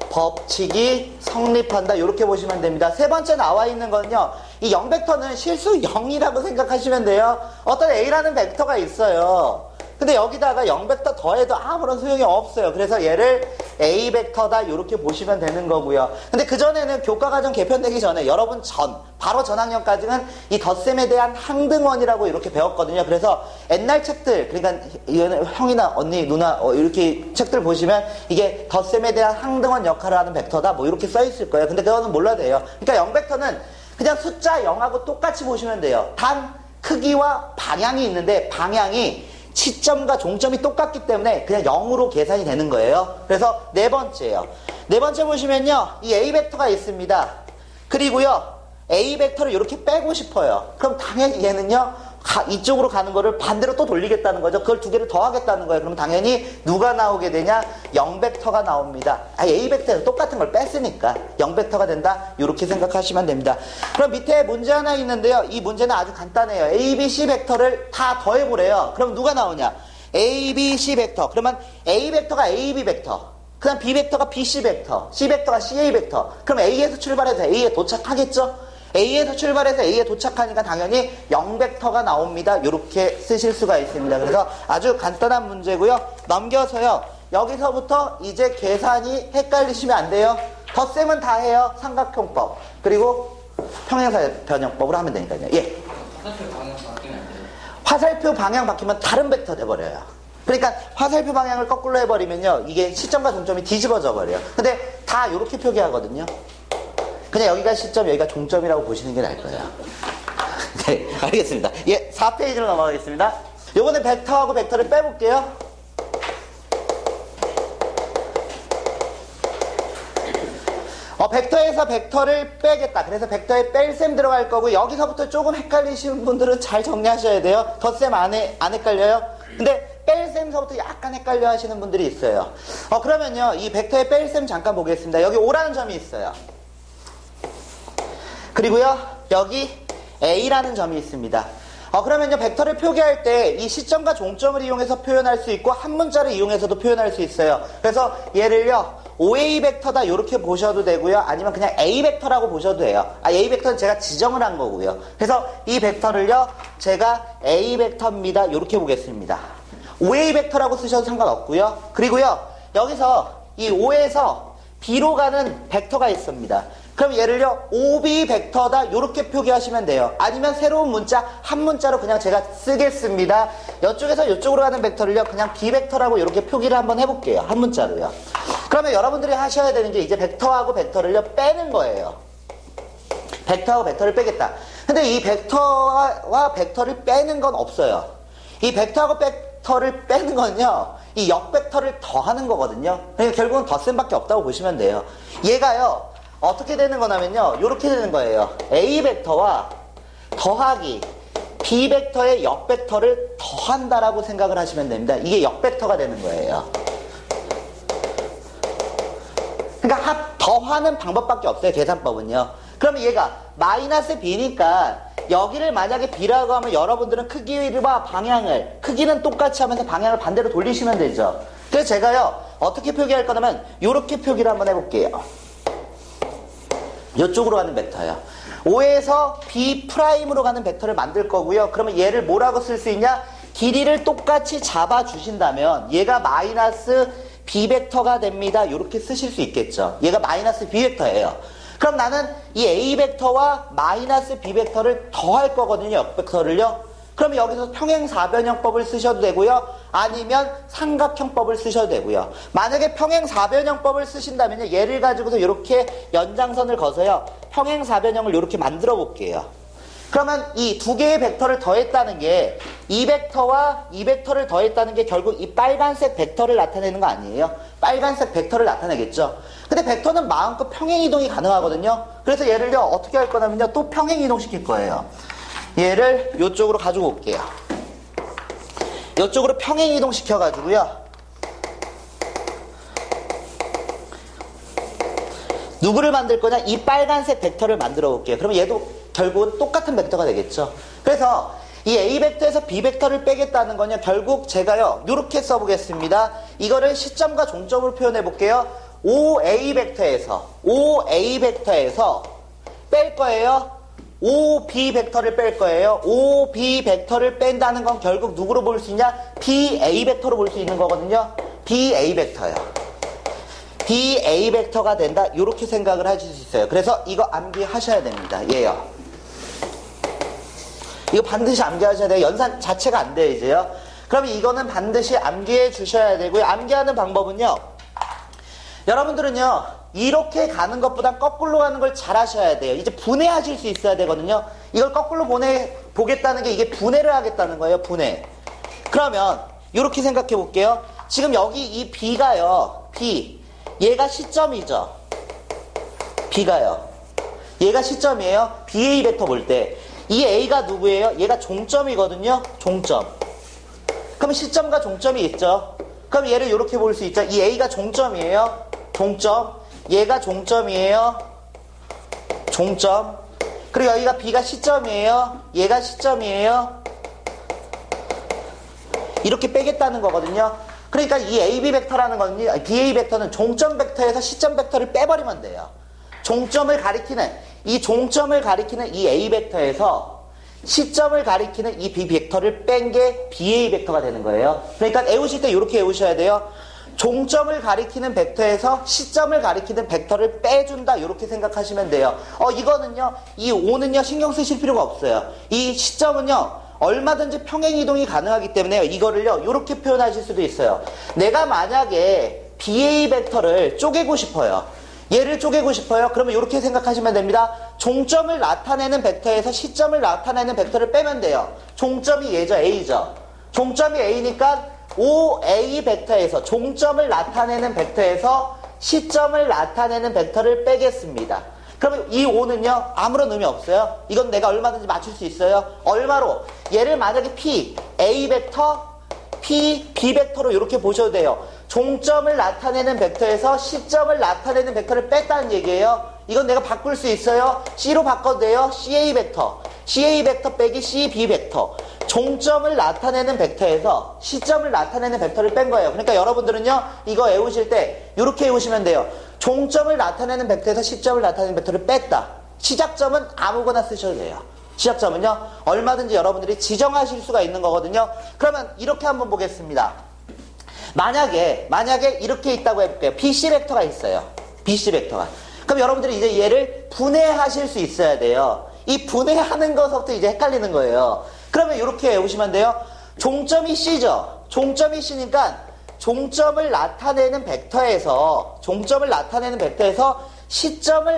결합법칙이 성립한다. 이렇게 보시면 됩니다. 세 번째 나와 있는 건요, 이 0벡터는 실수 0이라고 생각하시면 돼요. 어떤 A라는 벡터가 있어요. 근데 여기다가 0벡터 더해도 아무런 소용이 없어요. 그래서 얘를 A 벡터다 이렇게 보시면 되는 거고요. 근데 그전에는 교과과정 개편되기 전에 여러분 바로 전학년까지는 이 덧셈에 대한 항등원이라고 이렇게 배웠거든요. 그래서 옛날 책들, 그러니까 형이나 언니, 누나 이렇게 책들 보시면 이게 덧셈에 대한 항등원 역할을 하는 벡터다 뭐 이렇게 써 있을 거예요. 근데 그거는 몰라도 돼요. 그러니까 0벡터는 그냥 숫자 0하고 똑같이 보시면 돼요. 단 크기와 방향이 있는데 방향이 시점과 종점이 똑같기 때문에 그냥 0으로 계산이 되는 거예요. 그래서 네 번째예요. 네 번째 보시면요. 이 A 벡터가 있습니다. 그리고요. A 벡터를 이렇게 빼고 싶어요. 그럼 당연히 얘는요. 이쪽으로 가는 거를 반대로 또 돌리겠다는 거죠. 그걸 두 개를 더하겠다는 거예요. 그럼 당연히 누가 나오게 되냐? 0벡터가 나옵니다. A 벡터에서 똑같은 걸 뺐으니까 0벡터가 된다. 이렇게 생각하시면 됩니다. 그럼 밑에 문제 하나 있는데요. 이 문제는 아주 간단해요. A, B, C 벡터를 다 더해보래요. 그럼 누가 나오냐? A, B, C 벡터. 그러면 A 벡터가 A, B 벡터. 그 다음 B 벡터가 B, C 벡터. C 벡터가 C, A 벡터. 그럼 A에서 출발해서 A에 도착하겠죠? A에서 출발해서 A에 도착하니까 당연히 0벡터가 나옵니다. 이렇게 쓰실 수가 있습니다. 그래서 아주 간단한 문제고요. 넘겨서요. 여기서부터 이제 계산이 헷갈리시면 안 돼요. 덧셈은 다 해요. 삼각형법. 그리고 평행사변형법으로 하면 되니까요. 예. 화살표 방향 바뀌면 안 돼요? 화살표 방향 바뀌면 다른 벡터 돼버려요. 그러니까 화살표 방향을 거꾸로 해버리면요. 이게 시점과 종점이 뒤집어져 버려요. 근데 다 이렇게 표기하거든요. 그냥 여기가 시점, 여기가 종점이라고 보시는 게 나을 거예요. 네, 알겠습니다. 예, 4페이지로 넘어가겠습니다. 요번에 벡터하고 벡터를 빼볼게요. 벡터에서 벡터를 빼겠다. 그래서 벡터에 뺄셈 들어갈 거고, 여기서부터 조금 헷갈리시는 분들은 잘 정리하셔야 돼요. 덧셈 안 헷갈려요? 근데 뺄셈서부터 약간 헷갈려 하시는 분들이 있어요. 그러면요, 이 벡터의 뺄셈 잠깐 보겠습니다. 여기 O라는 점이 있어요. 그리고요, 여기 A라는 점이 있습니다. 그러면요, 벡터를 표기할 때 이 시점과 종점을 이용해서 표현할 수 있고, 한 문자를 이용해서도 표현할 수 있어요. 그래서 얘를요, OA 벡터다 이렇게 보셔도 되고요. 아니면 그냥 A 벡터라고 보셔도 돼요. A 벡터는 제가 지정을 한 거고요. 그래서 이 벡터를요, 제가 A 벡터입니다. 이렇게 보겠습니다. OA 벡터라고 쓰셔도 상관없고요. 그리고요, 여기서 이 O에서 B로 가는 벡터가 있습니다. 그럼 얘를요, OB 벡터다 이렇게 표기하시면 돼요. 아니면 새로운 문자 한 문자로 그냥 제가 쓰겠습니다. 이쪽에서 이쪽으로 가는 벡터를요, 그냥 B 벡터라고 이렇게 표기를 한번 해볼게요. 한 문자로요. 그러면 여러분들이 하셔야 되는 게 이제 벡터하고 벡터를요, 빼는 거예요. 벡터하고 벡터를 빼겠다. 근데 이 벡터와 벡터를 빼는 건 없어요. 이 벡터하고 벡터를 빼는 건요, 이 역벡터를 더하는 거거든요. 그러니까 결국은 덧셈밖에 없다고 보시면 돼요. 얘가요, 어떻게 되는 거냐면요, 이렇게 되는 거예요. A 벡터와 더하기 B 벡터의 역벡터를 더한다라고 생각을 하시면 됩니다. 이게 역벡터가 되는 거예요. 그러니까 더하는 방법밖에 없어요, 계산법은요. 그러면 얘가 마이너스 B니까 여기를 만약에 B라고 하면 여러분들은 크기와 방향을, 크기는 똑같이 하면서 방향을 반대로 돌리시면 되죠. 그래서 제가요, 어떻게 표기할 거냐면 이렇게 표기를 한번 해볼게요. 이쪽으로 가는 벡터예요. O에서 B'으로 가는 벡터를 만들 거고요. 그러면 얘를 뭐라고 쓸 수 있냐? 길이를 똑같이 잡아주신다면 얘가 마이너스 B 벡터가 됩니다. 이렇게 쓰실 수 있겠죠. 얘가 마이너스 B 벡터예요. 그럼 나는 이 A 벡터와 마이너스 B 벡터를 더할 거거든요. 역벡터를요. 그러면 여기서 평행사변형법을 쓰셔도 되고요. 아니면 삼각형법을 쓰셔도 되고요. 만약에 평행사변형법을 쓰신다면 얘를 가지고서 이렇게 연장선을 그어서요, 평행사변형을 이렇게 만들어 볼게요. 그러면 이 두 개의 벡터를 더했다는 게 이 벡터와 이 벡터를 더했다는 게 결국 이 빨간색 벡터를 나타내는 거 아니에요? 빨간색 벡터를 나타내겠죠. 근데 벡터는 마음껏 평행이동이 가능하거든요. 그래서 얘를요, 어떻게 할 거냐면요, 또 평행이동시킬 거예요. 얘를 이쪽으로 가지고 올게요. 이쪽으로 평행이동 시켜가지고요, 누구를 만들 거냐? 이 빨간색 벡터를 만들어 볼게요. 그러면 얘도 결국은 똑같은 벡터가 되겠죠. 그래서 이 A 벡터에서 B 벡터를 빼겠다는 거냐, 결국 제가요, 이렇게 써보겠습니다. 이거를 시점과 종점으로 표현해 볼게요. OA 벡터에서 뺄 거예요. OB 벡터를 뺄 거예요. OB 벡터를 뺀다는 건 결국 누구로 볼 수 있냐? BA 벡터로 볼 수 있는 거거든요. BA 벡터요. BA 벡터가 된다. 이렇게 생각을 하실 수 있어요. 그래서 이거 암기하셔야 됩니다. 얘요. 이거 반드시 암기하셔야 돼요. 연산 자체가 안 돼요, 이제요. 그럼 이거는 반드시 암기해 주셔야 되고요. 암기하는 방법은요, 여러분들은요, 이렇게 가는 것보다 거꾸로 가는 걸 잘 하셔야 돼요. 이제 분해하실 수 있어야 되거든요. 이걸 거꾸로 보겠다는 게 이게 분해를 하겠다는 거예요, 분해. 그러면 이렇게 생각해 볼게요. 지금 여기 이 B가요. B. 얘가 시점이죠. B가요. 얘가 시점이에요. BA 벡터 볼 때. 이 A가 누구예요? 얘가 종점이거든요. 종점. 그럼 시점과 종점이 있죠. 그럼 얘를 이렇게 볼 수 있죠. 이 A가 종점이에요. 종점. 얘가 종점이에요. 종점. 그리고 여기가 B가 시점이에요. 얘가 시점이에요. 이렇게 빼겠다는 거거든요. 그러니까 이 AB 벡터라는 거는요, BA 벡터는 종점 벡터에서 시점 벡터를 빼버리면 돼요. 종점을 가리키는 이 A 벡터에서 시점을 가리키는 이 B 벡터를 뺀 게 BA 벡터가 되는 거예요. 그러니까 외우실 때 이렇게 외우셔야 돼요. 종점을 가리키는 벡터에서 시점을 가리키는 벡터를 빼준다. 이렇게 생각하시면 돼요. 이거는요, 이 5는요, 신경 쓰실 필요가 없어요. 이 시점은요, 얼마든지 평행이동이 가능하기 때문에 이거를요, 이렇게 표현하실 수도 있어요. 내가 만약에 BA 벡터를 쪼개고 싶어요. 얘를 쪼개고 싶어요. 그러면 이렇게 생각하시면 됩니다. 종점을 나타내는 벡터에서 시점을 나타내는 벡터를 빼면 돼요. 종점이 얘죠. A죠. 종점이 A니까 OA 벡터에서 종점을 나타내는 벡터에서 시점을 나타내는 벡터를 빼겠습니다. 그러면 이 5는요 아무런 의미 없어요. 이건 내가 얼마든지 맞출 수 있어요. 얼마로? 얘를 만약에 P, A 벡터, P, B 벡터로 이렇게 보셔도 돼요. 종점을 나타내는 벡터에서 시점을 나타내는 벡터를 뺐다는 얘기예요. 이건 내가 바꿀 수 있어요. C로 바꿔도 돼요. CA 벡터. CA 벡터 빼기 CB 벡터. 종점을 나타내는 벡터에서 시점을 나타내는 벡터를 뺀 거예요. 그러니까 여러분들은요, 이거 외우실 때 이렇게 외우시면 돼요. 종점을 나타내는 벡터에서 시점을 나타내는 벡터를 뺐다. 시작점은 아무거나 쓰셔도 돼요. 시작점은요, 얼마든지 여러분들이 지정하실 수가 있는 거거든요. 그러면 이렇게 한번 보겠습니다. 만약에 이렇게 있다고 해볼게요. BC 벡터가 있어요. BC 벡터가. 그럼 여러분들이 이제 얘를 분해하실 수 있어야 돼요. 이 분해하는 것부터 이제 헷갈리는 거예요. 그러면 이렇게 외우시면 돼요. 종점이 C죠. 종점이 C니까 종점을 나타내는 벡터에서 시점을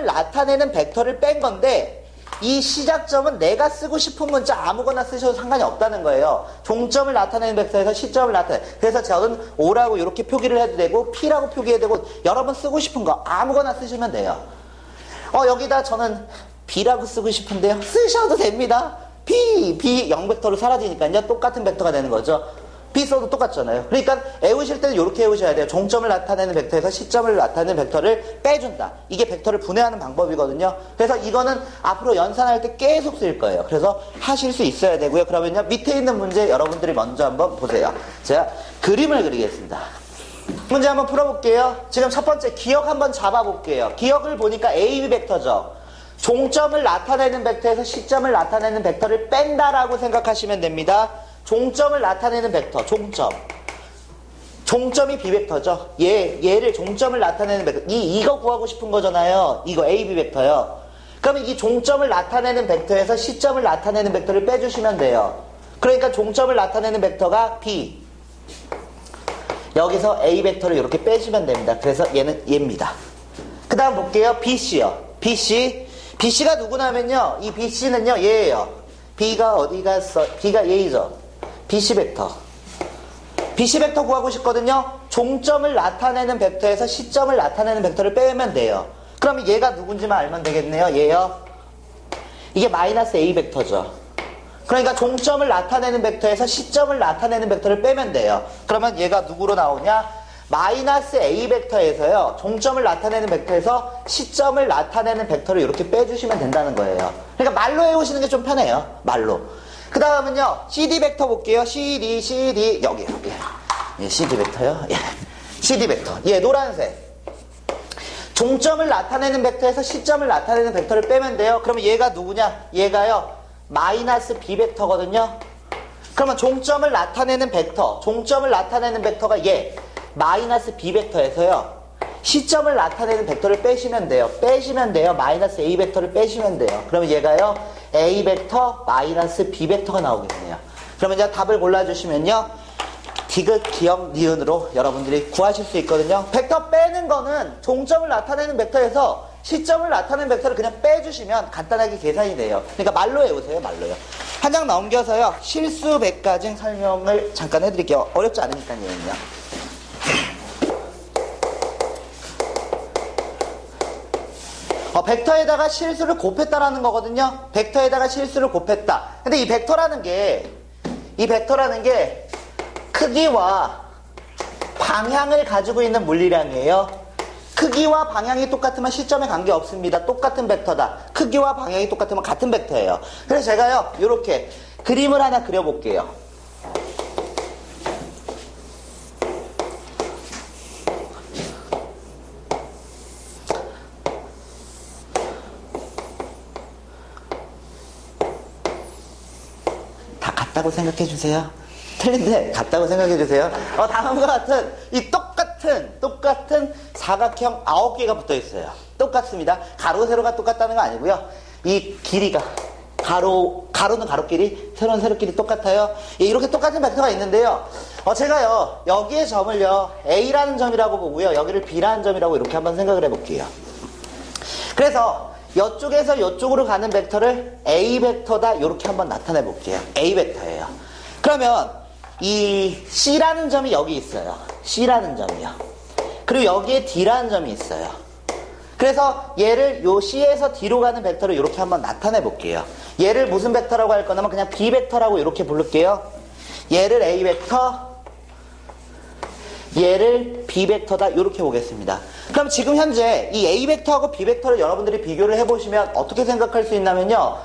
나타내는 벡터를 뺀 건데, 이 시작점은 내가 쓰고 싶은 문자 아무거나 쓰셔도 상관이 없다는 거예요. 종점을 나타내는 벡터에서 시점을 나타내는. 그래서 저는 O라고 이렇게 표기를 해도 되고 P라고 표기해도 되고 여러분 쓰고 싶은 거 아무거나 쓰시면 돼요. 여기다 저는 B라고 쓰고 싶은데요. 쓰셔도 됩니다. B 0벡터로 사라지니까요. 똑같은 벡터가 되는 거죠. B 써도 똑같잖아요. 그러니까 외우실 때는 이렇게 외우셔야 돼요. 종점을 나타내는 벡터에서 시점을 나타내는 벡터를 빼준다. 이게 벡터를 분해하는 방법이거든요. 그래서 이거는 앞으로 연산할 때 계속 쓸 거예요. 그래서 하실 수 있어야 되고요. 그러면요, 밑에 있는 문제 여러분들이 먼저 한번 보세요. 제가 그림을 그리겠습니다. 문제 한번 풀어볼게요. 지금 첫 번째 기억 한번 잡아볼게요. 기억을 보니까 AB 벡터죠. 종점을 나타내는 벡터에서 시점을 나타내는 벡터를 뺀다라고 생각하시면 됩니다. 종점을 나타내는 벡터, 종점이 B 벡터죠. 얘를 종점을 나타내는 벡터. 이거 구하고 싶은 거잖아요. 이거 AB 벡터요. 그러면 이 종점을 나타내는 벡터에서 시점을 나타내는 벡터를 빼주시면 돼요. 그러니까 종점을 나타내는 벡터가 B. 여기서 A 벡터를 이렇게 빼주면 됩니다. 그래서 얘는 얘입니다. 그 다음 볼게요. BC요. BC가 누구냐면요. 이 BC는요, 얘예요. B가 어디 갔어? B가 얘이죠. BC 벡터. BC 벡터 구하고 싶거든요. 종점을 나타내는 벡터에서 시점을 나타내는 벡터를 빼면 돼요. 그러면 얘가 누군지만 알면 되겠네요. 얘요. 이게 마이너스 A 벡터죠. 그러니까 종점을 나타내는 벡터에서 시점을 나타내는 벡터를 빼면 돼요. 그러면 얘가 누구로 나오냐? 마이너스 A 벡터에서요. 종점을 나타내는 벡터에서 시점을 나타내는 벡터를 이렇게 빼주시면 된다는 거예요. 그러니까 말로 외우시는 게 좀 편해요. 말로. 그 다음은요, CD 벡터 볼게요. CD, 여기. 예, CD 벡터요. 예. CD 벡터. 예, 노란색. 종점을 나타내는 벡터에서 시점을 나타내는 벡터를 빼면 돼요. 그러면 얘가 누구냐? 얘가요, 마이너스 B 벡터거든요. 그러면 종점을 나타내는 벡터가 얘, 마이너스 B 벡터에서요, 시점을 나타내는 벡터를 빼시면 돼요. 마이너스 A 벡터를 빼시면 돼요. 그러면 얘가요, A 벡터 마이너스 B 벡터가 나오겠네요. 그러면 이제 답을 골라주시면요, 디귿, 기역, 니은으로 여러분들이 구하실 수 있거든요. 벡터 빼는 거는 종점을 나타내는 벡터에서 시점을 나타내는 벡터를 그냥 빼주시면 간단하게 계산이 돼요. 그러니까 말로 외우세요. 말로요. 한 장 넘겨서요. 실수 백과징 설명을 잠깐 해드릴게요. 어렵지 않으니까요. 벡터에다가 실수를 곱했다라는 거거든요. 벡터에다가 실수를 곱했다. 근데 이 벡터라는 게 크기와 방향을 가지고 있는 물리량이에요. 크기와 방향이 똑같으면 시점에 관계없습니다. 똑같은 벡터다. 크기와 방향이 똑같으면 같은 벡터예요. 그래서 제가요, 이렇게 그림을 하나 그려볼게요. 다 같다고 생각해 주세요. 틀린데 같다고 생각해 주세요. 다음과 같은 이 똑같은 사각형 9개가 붙어 있어요. 똑같습니다. 가로 세로가 똑같다는 거 아니고요. 이 길이가 가로는 가로끼리, 세로는 세로끼리 똑같아요. 이렇게 똑같은 벡터가 있는데요. 제가요, 여기의 점을요, A라는 점이라고 보고요, 여기를 B라는 점이라고 이렇게 한번 생각을 해볼게요. 그래서 이쪽에서 이쪽으로 가는 벡터를 A 벡터다 이렇게 한번 나타내 볼게요. A 벡터예요. 그러면 이 C라는 점이 여기 있어요. C라는 점이요. 그리고 여기에 D라는 점이 있어요. 그래서 얘를 요 C에서 D로 가는 벡터를 이렇게 한번 나타내 볼게요. 얘를 무슨 벡터라고 할 거냐면 그냥 B 벡터라고 이렇게 부를게요. 얘를 A 벡터, 얘를 B 벡터다 이렇게 보겠습니다. 그럼 지금 현재 이 A 벡터하고 B 벡터를 여러분들이 비교를 해보시면 어떻게 생각할 수 있냐면요.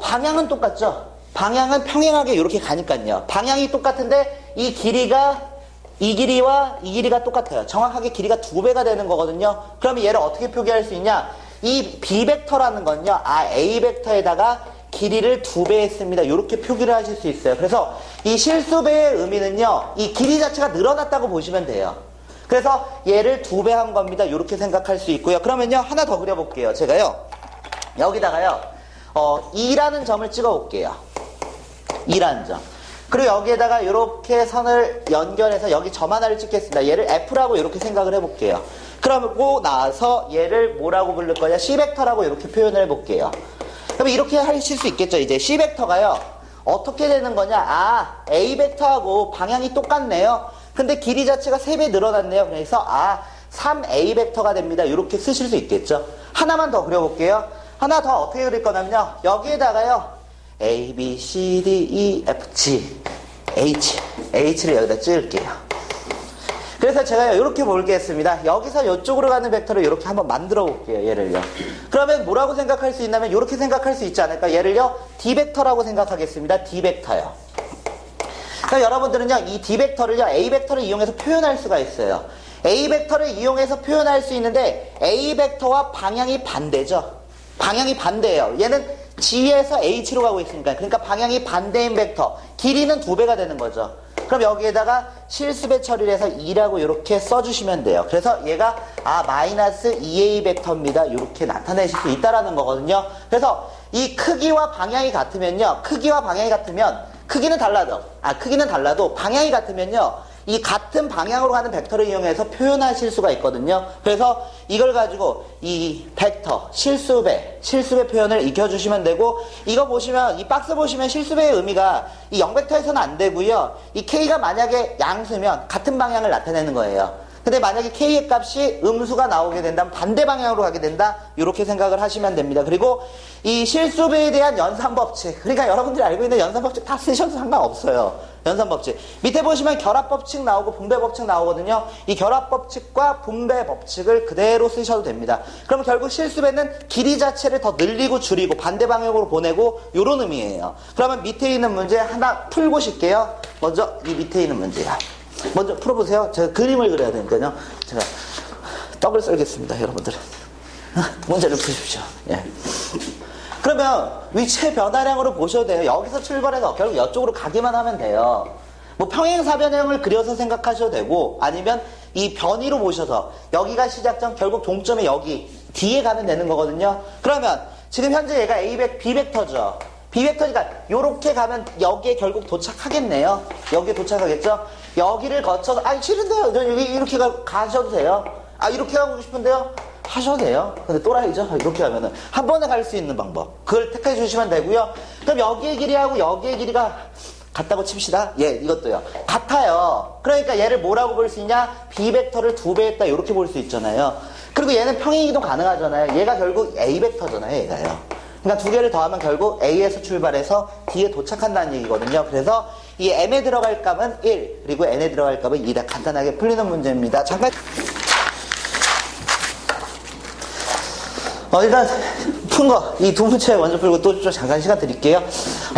방향은 똑같죠. 방향은 평행하게 이렇게 가니까요. 방향이 똑같은데 이 길이와 이 길이가 똑같아요. 정확하게 길이가 2배가 되는 거거든요. 그러면 얘를 어떻게 표기할 수 있냐? 이 B 벡터라는 건요. A 벡터에다가 길이를 2배 했습니다. 이렇게 표기를 하실 수 있어요. 그래서 이 실수배의 의미는요. 이 길이 자체가 늘어났다고 보시면 돼요. 그래서 얘를 2배 한 겁니다. 이렇게 생각할 수 있고요. 그러면요. 하나 더 그려볼게요. 제가요. 여기다가요. 2라는 점을 찍어볼게요. 2라는 점. 그리고 여기에다가 이렇게 선을 연결해서 여기 점 하나를 찍겠습니다. 얘를 F라고 이렇게 생각을 해볼게요. 그러고 나서 얘를 뭐라고 부를 거냐? C벡터라고 이렇게 표현을 해볼게요. 그럼 이렇게 하실 수 있겠죠. 이제 C벡터가요. 어떻게 되는 거냐? A 벡터하고 방향이 똑같네요. 근데 길이 자체가 3배 늘어났네요. 그래서 3A 벡터가 됩니다. 이렇게 쓰실 수 있겠죠. 하나만 더 그려볼게요. 하나 더 어떻게 그릴 거냐면요. 여기에다가요. A, B, C, D, E, F, G, H를 여기다 찍을게요. 그래서 제가 이렇게 보겠습니다. 여기서 이쪽으로 가는 벡터를 이렇게 한번 만들어 볼게요. 얘를요. 그러면 뭐라고 생각할 수 있냐면 이렇게 생각할 수 있지 않을까? 얘를요. D 벡터라고 생각하겠습니다. D 벡터요. 그러니까 여러분들은요. 이 D 벡터를요. A 벡터를 이용해서 표현할 수가 있어요. A 벡터를 이용해서 표현할 수 있는데 A 벡터와 방향이 반대죠. 방향이 반대예요. 얘는 G에서 H로 가고 있으니까. 그러니까 방향이 반대인 벡터. 길이는 2배가 되는 거죠. 그럼 여기에다가 실수배 처리를 해서 2라고 이렇게 써주시면 돼요. 그래서 얘가 마이너스 2A 벡터입니다. 이렇게 나타내실 수 있다라는 거거든요. 그래서 이 크기와 방향이 같으면요. 크기는 달라도 방향이 같으면요. 이 같은 방향으로 가는 벡터를 이용해서 표현하실 수가 있거든요. 그래서 이걸 가지고 이 벡터, 실수배 표현을 익혀주시면 되고, 이거 보시면, 이 박스 보시면 실수배의 의미가 이 0벡터에서는 안 되고요. 이 K가 만약에 양수면 같은 방향을 나타내는 거예요. 근데 만약에 K의 값이 음수가 나오게 된다면 반대 방향으로 가게 된다. 이렇게 생각을 하시면 됩니다. 그리고 이 실수배에 대한 연산법칙. 그러니까 여러분들이 알고 있는 연산법칙 다 쓰셔도 상관없어요. 연산법칙. 밑에 보시면 결합법칙 나오고 분배법칙 나오거든요. 이 결합법칙과 분배법칙을 그대로 쓰셔도 됩니다. 그럼 결국 실수배는 길이 자체를 더 늘리고 줄이고 반대 방향으로 보내고 이런 의미예요. 그러면 밑에 있는 문제 하나 풀고 싶게요. 먼저 이 밑에 있는 문제야. 먼저 풀어보세요. 제가 그림을 그려야 되니까요. 제가 떡을 썰겠습니다, 여러분들. 문제를 푸십시오. 예. 그러면 위치의 변화량으로 보셔도 돼요. 여기서 출발해서 결국 이쪽으로 가기만 하면 돼요. 뭐 평행사변형을 그려서 생각하셔도 되고, 아니면 이 변위로 보셔서 여기가 시작점, 결국 동점에 여기 D에 가면 되는 거거든요. 그러면 지금 현재 얘가 B 벡터죠. B 벡터니까 요렇게 가면 여기에 결국 도착하겠네요. 여기에 도착하겠죠? 여기를 거쳐서 싫은데요. 여기 이렇게 가셔도 돼요. 이렇게 가고 싶은데요. 하셔도 돼요. 근데 또라이죠. 이렇게 하면은 한 번에 갈 수 있는 방법. 그걸 택해 주시면 되고요. 그럼 여기의 길이하고 여기의 길이가 같다고 칩시다. 예, 이것도요. 같아요. 그러니까 얘를 뭐라고 볼 수 있냐? B 벡터를 2배 했다. 이렇게 볼 수 있잖아요. 그리고 얘는 평행이동 가능하잖아요. 얘가 결국 A 벡터잖아요. 얘가요. 그러니까 두 개를 더하면 결국 A에서 출발해서 D에 도착한다는 얘기거든요. 그래서 이 M에 들어갈 값은 1, 그리고 N에 들어갈 값은 2다. 간단하게 풀리는 문제입니다. 잠깐. 일단 푼 거, 이 두 문제 먼저 풀고 또 좀 잠깐 시간 드릴게요.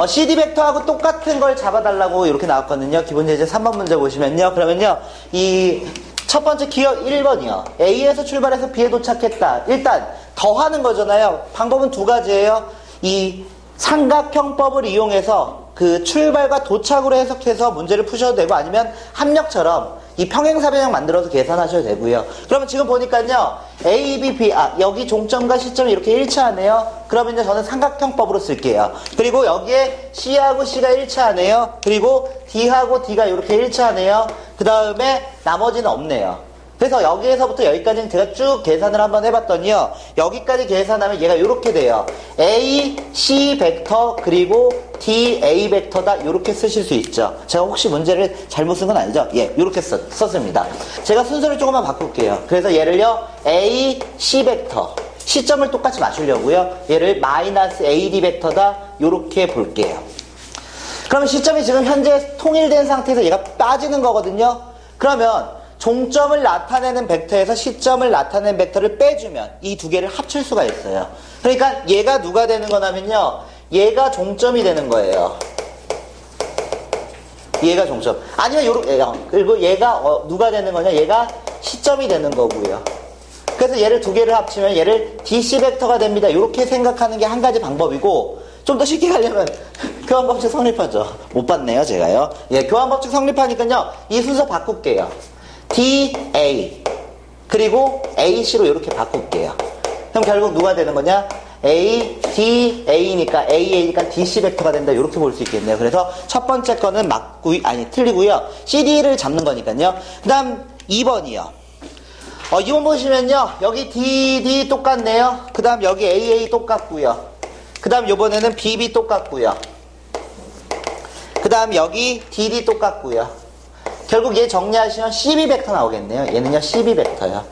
CD 벡터하고 똑같은 걸 잡아달라고 이렇게 나왔거든요. 기본 예제 3번 문제 보시면요. 그러면요, 이 첫 번째 기억 1번이요. A에서 출발해서 B에 도착했다. 일단 더하는 거잖아요. 방법은 두 가지예요. 이 삼각형법을 이용해서 그 출발과 도착으로 해석해서 문제를 푸셔도 되고, 아니면 합력처럼 이 평행사변형 만들어서 계산하셔도 되고요. 그러면 지금 보니까요, A, B, B, 여기 종점과 시점이 이렇게 일치하네요. 그러면 저는 삼각형법으로 쓸게요. 그리고 여기에 C하고 C가 일치하네요. 그리고 D하고 D가 이렇게 일치하네요. 그 다음에 나머지는 없네요. 그래서 여기에서부터 여기까지는 제가 쭉 계산을 한번 해봤더니요, 여기까지 계산하면 얘가 이렇게 돼요. A, C 벡터, 그리고 D, A 벡터다. 이렇게 쓰실 수 있죠. 제가 혹시 문제를 잘못 쓴 건 아니죠? 예, 이렇게 썼습니다. 제가 순서를 조금만 바꿀게요. 그래서 얘를요, A, C 벡터. 시점을 똑같이 맞추려고요. 얘를 마이너스 AD 벡터다. 이렇게 볼게요. 그러면 시점이 지금 현재 통일된 상태에서 얘가 빠지는 거거든요. 그러면 종점을 나타내는 벡터에서 시점을 나타내는 벡터를 빼주면 이 두 개를 합칠 수가 있어요. 그러니까 얘가 누가 되는 거냐면요, 얘가 종점이 되는 거예요. 얘가 종점. 아니면 그리고 얘가 누가 되는 거냐, 얘가 시점이 되는 거고요. 그래서 얘를 두 개를 합치면 얘를 DC 벡터가 됩니다. 이렇게 생각하는 게 한 가지 방법이고, 좀 더 쉽게 가려면 교환법칙 성립하죠. 못 봤네요, 제가요. 예, 교환법칙 성립하니까요, 이 순서 바꿀게요. DA 그리고 AC로 이렇게 바꿀게요. 그럼 결국 누가 되는 거냐? A, D, A니까 AA니까 DC 벡터가 된다. 이렇게 볼 수 있겠네요. 그래서 첫 번째 거는 틀리고요. CD를 잡는 거니까요. 그 다음 2번이요. 2번 보시면요, 여기 DD 똑같네요. 그 다음 여기 AA 똑같고요. 그 다음 요번에는 BB 똑같고요. 그 다음 여기 DD 똑같고요. 결국 얘 정리하시면 CB 벡터 나오겠네요. 얘는요, CB 벡터요.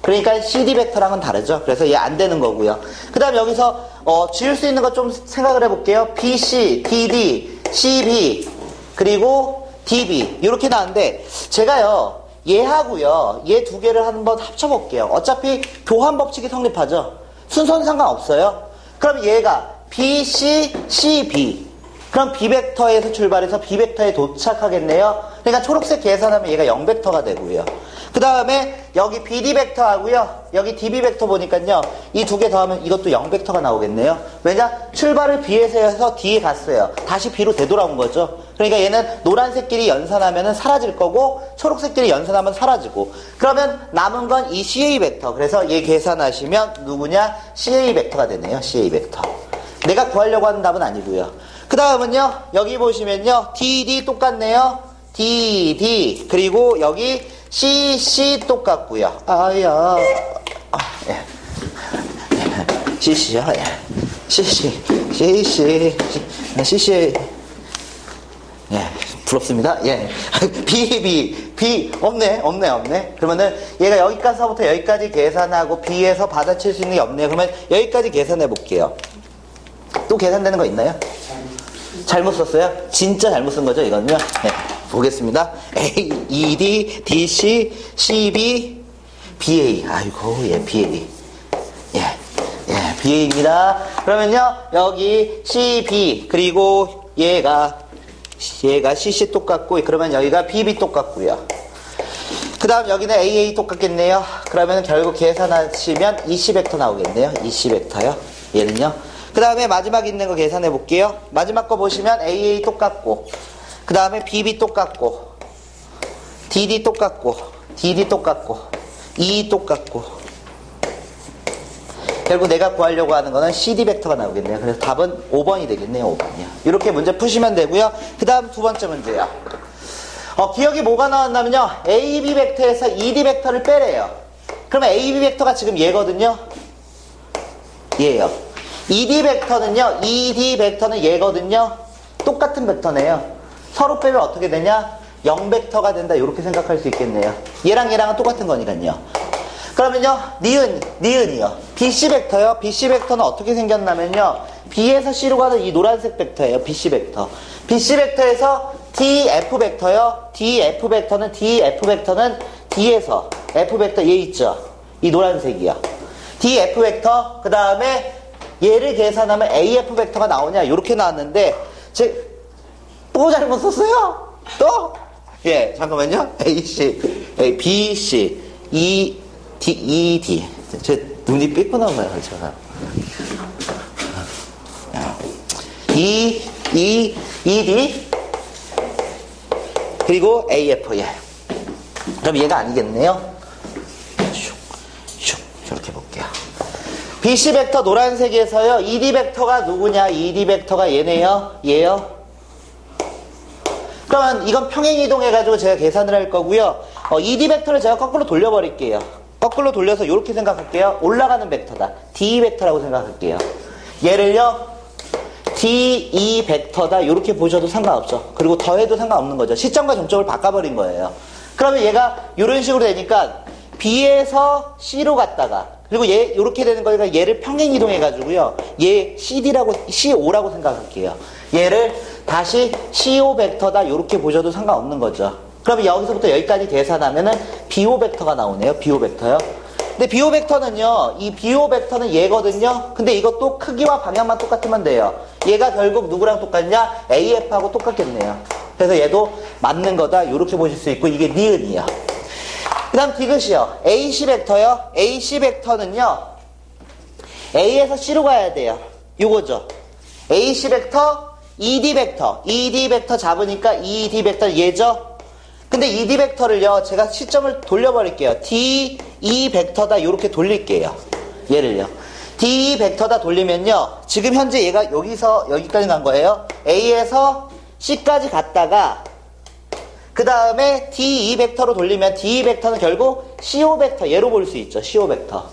그러니까 CD 벡터랑은 다르죠. 그래서 얘 안 되는 거고요. 그 다음 여기서 지울 수 있는 거 좀 생각을 해볼게요. BC, DD, CB, 그리고 DB 이렇게 나왔는데, 제가요, 얘하고요, 얘 두 개를 한번 합쳐볼게요. 어차피 교환법칙이 성립하죠. 순서는 상관없어요. 그럼 얘가 BC, CB, 그럼 B벡터에서 출발해서 B벡터에 도착하겠네요. 그러니까 초록색 계산하면 얘가 0벡터가 되고요. 그 다음에 여기 BD벡터 하고요, 여기 DB벡터 보니까요, 이 두 개 더하면 이것도 0벡터가 나오겠네요. 왜냐? 출발을 B에서 해서 D에 갔어요. 다시 B로 되돌아온 거죠. 그러니까 얘는 노란색끼리 연산하면 사라질 거고, 초록색끼리 연산하면 사라지고, 그러면 남은 건 이 CA 벡터. 그래서 얘 계산하시면 누구냐? CA 벡터가 되네요. CA 벡터. 내가 구하려고 하는 답은 아니고요. 그 다음은요, 여기 보시면요, DD 똑같네요. DD, 그리고 여기 CC 똑같고요. 예. CC요, 예. CC, 예, 부럽습니다. 예. B, 없네. 그러면은 얘가 여기까지서부터 여기까지 계산하고 B에서 받아칠 수 있는 게 없네요. 그러면 여기까지 계산해 볼게요. 또 계산되는 거 있나요? 잘못 썼어요? 진짜 잘못 쓴 거죠, 이거는요? 네, 보겠습니다. A, E, D, D, C, C, B, BA. 아이고, 예, BA. 예, BA입니다. 그러면요, 여기 C, B, 그리고 얘가 CC 똑같고, 그러면 여기가 BB 똑같고요. 그 다음 여기는 AA 똑같겠네요. 그러면 결국 계산하시면 EC 벡터 나오겠네요. EC 벡터요. 얘는요. 그 다음에 마지막 있는 거 계산해 볼게요. 마지막 거 보시면 AA 똑같고, 그 다음에 BB 똑같고, DD 똑같고, DD 똑같고, E 똑같고, 결국 내가 구하려고 하는 거는 CD 벡터가 나오겠네요. 그래서 답은 5번이 되겠네요. 5번이요. 이렇게 문제 푸시면 되고요. 그 다음 두 번째 문제요. 기억이 뭐가 나왔냐면요, AB 벡터에서 ED 벡터를 빼래요. 그러면 AB 벡터가 지금 얘거든요. 얘예요. ED 벡터는요. ED 벡터는 얘거든요. 똑같은 벡터네요. 서로 빼면 어떻게 되냐? 0벡터가 된다. 이렇게 생각할 수 있겠네요. 얘랑 얘랑은 똑같은 거니까요. 그러면요. 니은이요. BC 벡터요. BC 벡터는 어떻게 생겼냐면요. B에서 C로 가는 이 노란색 벡터예요. BC 벡터. BC 벡터에서 DF 벡터요. DF 벡터는 D에서 F 벡터 얘 있죠. 이 노란색이요. DF 벡터. 그 다음에 얘를 계산하면 AF 벡터가 나오냐. 이렇게 나왔는데 또 잘못 썼어요. 또? 예, 잠깐만요. BC, ED. 제 눈이 삐꾸나 봐요, 제가. ED. 그리고 AF, 예. 그럼 얘가 아니겠네요. 저렇게 볼게요. BC 벡터 노란색에서요, ED 벡터가 누구냐? ED 벡터가 얘네요. 얘요. 그러면 이건 평행이동해가지고 제가 계산을 할 거고요. ED 벡터를 제가 거꾸로 돌려버릴게요. 거꾸로 돌려서 이렇게 생각할게요. 올라가는 벡터다. DE 벡터라고 생각할게요. 얘를요, DE 벡터다. 이렇게 보셔도 상관없죠. 그리고 더해도 상관없는 거죠. 시점과 점점을 바꿔버린 거예요. 그러면 얘가 이런 식으로 되니까 B에서 C로 갔다가 그리고 얘 이렇게 되는 거니까 얘를 평행이동해가지고요. 얘 CO라고 생각할게요. 얘를 다시 CO 벡터다. 이렇게 보셔도 상관없는 거죠. 그러면 여기서부터 여기까지 계산하면은 BO 벡터가 나오네요. BO 벡터요. 근데 BO 벡터는요. 이 BO 벡터는 얘거든요. 근데 이것도 크기와 방향만 똑같으면 돼요. 얘가 결국 누구랑 똑같냐? AF하고 똑같겠네요. 그래서 얘도 맞는 거다. 이렇게 보실 수 있고 이게 니은이요. 그 다음 디귿이요. AC 벡터요. AC 벡터는요. A에서 C로 가야 돼요. 요거죠. AC 벡터, ED 벡터 잡으니까 ED 벡터 얘죠. 근데 ED 벡터를요. 제가 시점을 돌려버릴게요. DE 벡터다. 이렇게 돌릴게요. 얘를요. DE 벡터다 돌리면요. 지금 현재 얘가 여기서 여기까지 간 거예요. A에서 C까지 갔다가 그 다음에 DE 벡터로 돌리면 DE 벡터는 결국 CO 벡터 얘로 볼 수 있죠. CO 벡터.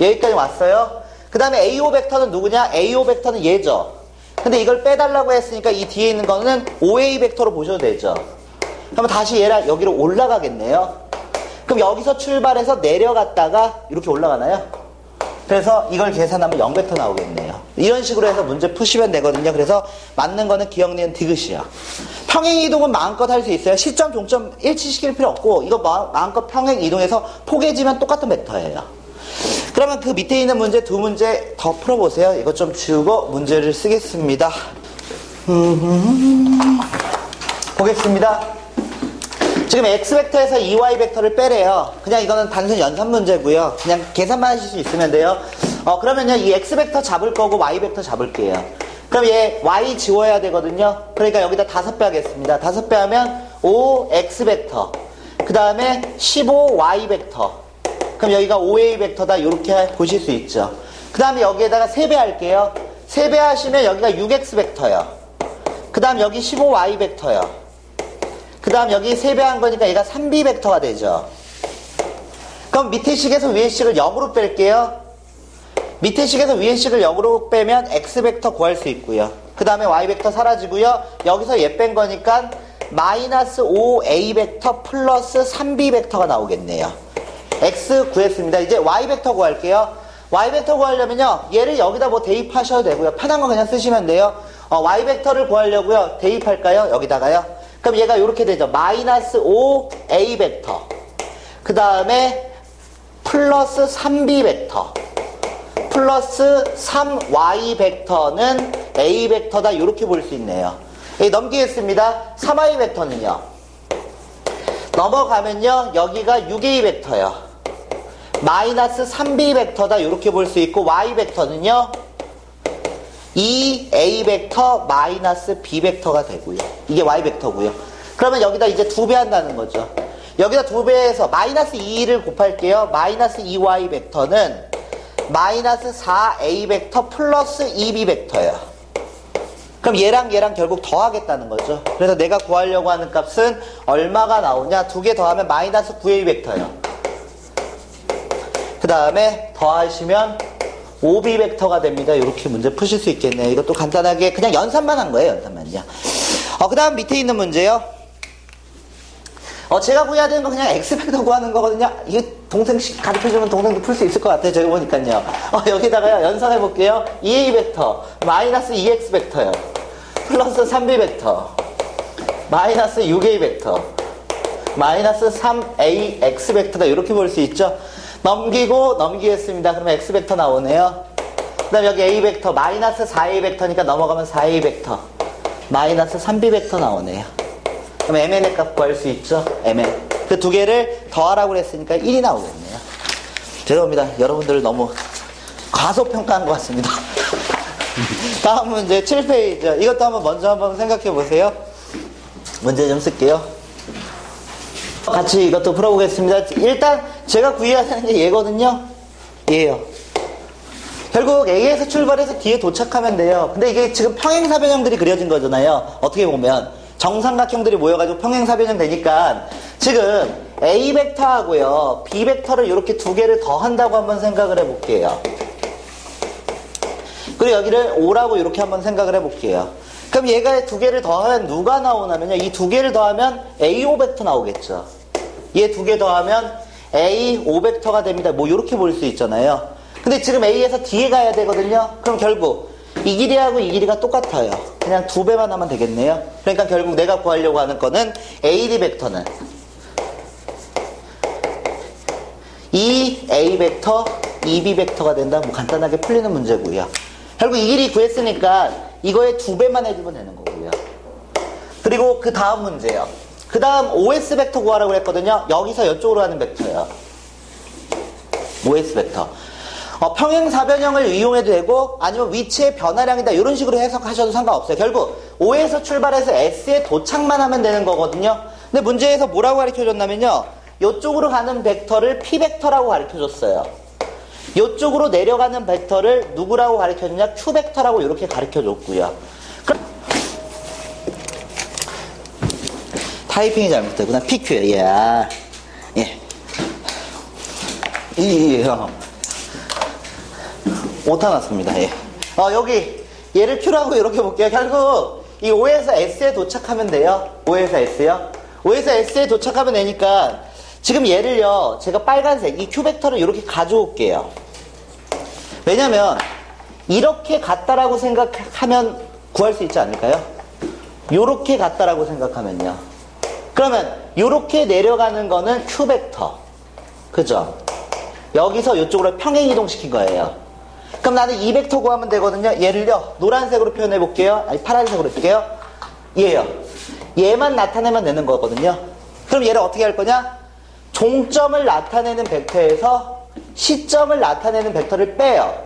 여기까지 왔어요. 그 다음에 AO 벡터는 누구냐? AO 벡터는 얘죠. 근데 이걸 빼달라고 했으니까 이 뒤에 있는 거는 OA 벡터로 보셔도 되죠. 그러면 다시 얘랑 여기로 올라가겠네요. 그럼 여기서 출발해서 내려갔다가 이렇게 올라가나요? 그래서 이걸 계산하면 0벡터 나오겠네요. 이런 식으로 해서 문제 푸시면 되거든요. 그래서 맞는 거는 기억니은 디귿이요. 평행이동은 마음껏 할 수 있어요. 시점, 종점 일치시킬 필요 없고 이거 마음껏 평행이동해서 포개지면 똑같은 벡터예요. 그러면 그 밑에 있는 문제 두 문제 더 풀어보세요. 이거 좀 지우고 문제를 쓰겠습니다. 보겠습니다. 지금 X벡터에서 EY 벡터를 빼래요. 그냥 이거는 단순 연산 문제고요. 그냥 계산만 하실 수 있으면 돼요. 그러면요, 이 X벡터 잡을 거고 Y벡터 잡을게요. 그럼 얘 Y 지워야 되거든요. 그러니까 여기다 5배 하겠습니다. 5배 하면 5X벡터. 그 다음에 15Y 벡터. 그럼 여기가 OA 벡터다. 이렇게 보실 수 있죠. 그 다음에 여기에다가 3배 할게요. 3배 하시면 여기가 6X 벡터요. 그 다음 여기 15Y 벡터요. 그 다음 여기 3배 한 거니까 얘가 3B 벡터가 되죠. 그럼 밑에 식에서 위에 식을 0으로 뺄게요. 밑에 식에서 위에 식을 0으로 빼면 X 벡터 구할 수 있고요. 그 다음에 Y 벡터 사라지고요. 여기서 얘 뺀 거니까 마이너스 5A 벡터 플러스 3B 벡터가 나오겠네요. X 구했습니다. 이제 Y 벡터 구할게요. Y 벡터 구하려면요. 얘를 여기다 뭐 대입하셔도 되고요. 편한 거 그냥 쓰시면 돼요. Y 벡터를 구하려고요. 대입할까요? 여기다가요. 그럼 얘가 이렇게 되죠. 마이너스 5A 벡터. 그 다음에 플러스 3B 벡터. 플러스 3Y 벡터는 A 벡터다. 이렇게 볼 수 있네요. 넘기겠습니다. 3Y 벡터는요. 넘어가면요. 여기가 6A 벡터요. 마이너스 3B 벡터다. 이렇게 볼 수 있고 Y 벡터는요. 2A 벡터 마이너스 B 벡터가 되고요. 이게 Y 벡터고요. 그러면 여기다 이제 2배 한다는 거죠. 여기다 2배해서 마이너스 2를 곱할게요. 마이너스 2Y 벡터는 마이너스 4A 벡터 플러스 2B 벡터예요. 그럼 얘랑 결국 더하겠다는 거죠. 그래서 내가 구하려고 하는 값은 얼마가 나오냐? 2개 더하면 마이너스 9A 벡터예요. 그 다음에 더하시면 OB 벡터가 됩니다. 이렇게 문제 푸실 수 있겠네요. 이것도 간단하게 그냥 연산만 한 거예요. 연산만요. 그 다음 밑에 있는 문제요. 제가 구해야 되는 건 그냥 X 벡터 구하는 거거든요. 이게 동생 가르쳐주면 동생도 풀 수 있을 것 같아요. 저기 보니까요. 여기다가요. 연산해 볼게요. 2A 벡터 마이너스 2X 벡터요. 플러스 3B 벡터 마이너스 6A 벡터 마이너스 3AX 벡터다. 이렇게 볼 수 있죠. 넘기고 넘기겠습니다. 그러면 X 벡터 나오네요. 그 다음 여기 A 벡터 마이너스 4A 벡터니까 넘어가면 4A 벡터 마이너스 3B 벡터 나오네요. 그럼 MN의 값 구할 수 있죠? MN. 그 두 개를 더하라고 그랬으니까 1이 나오겠네요. 죄송합니다. 여러분들 너무 과소평가한 것 같습니다. 다음 문제 7페이지. 이것도 먼저 한번 생각해 보세요. 문제 좀 쓸게요. 같이 이것도 풀어보겠습니다. 일단 제가 구해야 되는 게 얘거든요. 얘예요. 결국 A에서 출발해서 D에 도착하면 돼요. 근데 이게 지금 평행사변형들이 그려진 거잖아요. 어떻게 보면 정삼각형들이 모여가지고 평행사변형 되니까 지금 A 벡터하고요 B 벡터를 이렇게 두 개를 더한다고 한번 생각을 해볼게요. 그리고 여기를 O라고 이렇게 한번 생각을 해볼게요. 그럼 얘가 두 개를 더하면 누가 나오냐면요, 이 두 개를 더하면 AO 벡터 나오겠죠. 얘 두 개 더하면 AO 벡터가 됩니다. 뭐 이렇게 볼 수 있잖아요. 근데 지금 A에서 D에 가야 되거든요. 그럼 결국 이 길이하고 이 길이가 똑같아요. 그냥 두 배만 하면 되겠네요. 그러니까 결국 내가 구하려고 하는 거는 AD 벡터는 이 A 벡터, EB 벡터가 된다. 뭐 간단하게 풀리는 문제고요. 결국 이 길이 구했으니까 이거에 두 배만 해주면 되는 거고요. 그리고 그 다음 문제요. 그 다음 OS 벡터 구하라고 했거든요. 여기서 이쪽으로 가는 벡터예요. OS 벡터. 평행사변형을 이용해도 되고 아니면 위치의 변화량이다 이런 식으로 해석하셔도 상관없어요. 결국 O에서 출발해서 S에 도착만 하면 되는 거거든요. 근데 문제에서 뭐라고 가르쳐줬냐면요, 이쪽으로 가는 벡터를 P벡터라고 가르쳐줬어요. 이쪽으로 내려가는 벡터를 누구라고 가르쳐줬냐, Q벡터라고 이렇게 가르쳐줬고요. 타이핑이 잘못되구나. PQ. 예. 오타 났습니다. 예. 여기 얘를 Q라고 이렇게 볼게요. 결국 이 O에서 S에 도착하면 돼요. O에서 S요. O에서 S에 도착하면 되니까 지금 얘를요, 제가 빨간색 이 Q벡터를 이렇게 가져올게요. 왜냐면 이렇게 같다라고 생각하면 구할 수 있지 않을까요? 요렇게 같다라고 생각하면요. 그러면 요렇게 내려가는 거는 Q벡터. 그죠? 여기서 이쪽으로 평행 이동시킨 거예요. 그럼 나는 이 벡터 구하면 되거든요. 얘를요, 노란색으로 표현해 볼게요. 아니, 파란색으로 할게요. 얘요. 얘만 나타내면 되는 거거든요. 그럼 얘를 어떻게 할 거냐? 종점을 나타내는 벡터에서 시점을 나타내는 벡터를 빼요.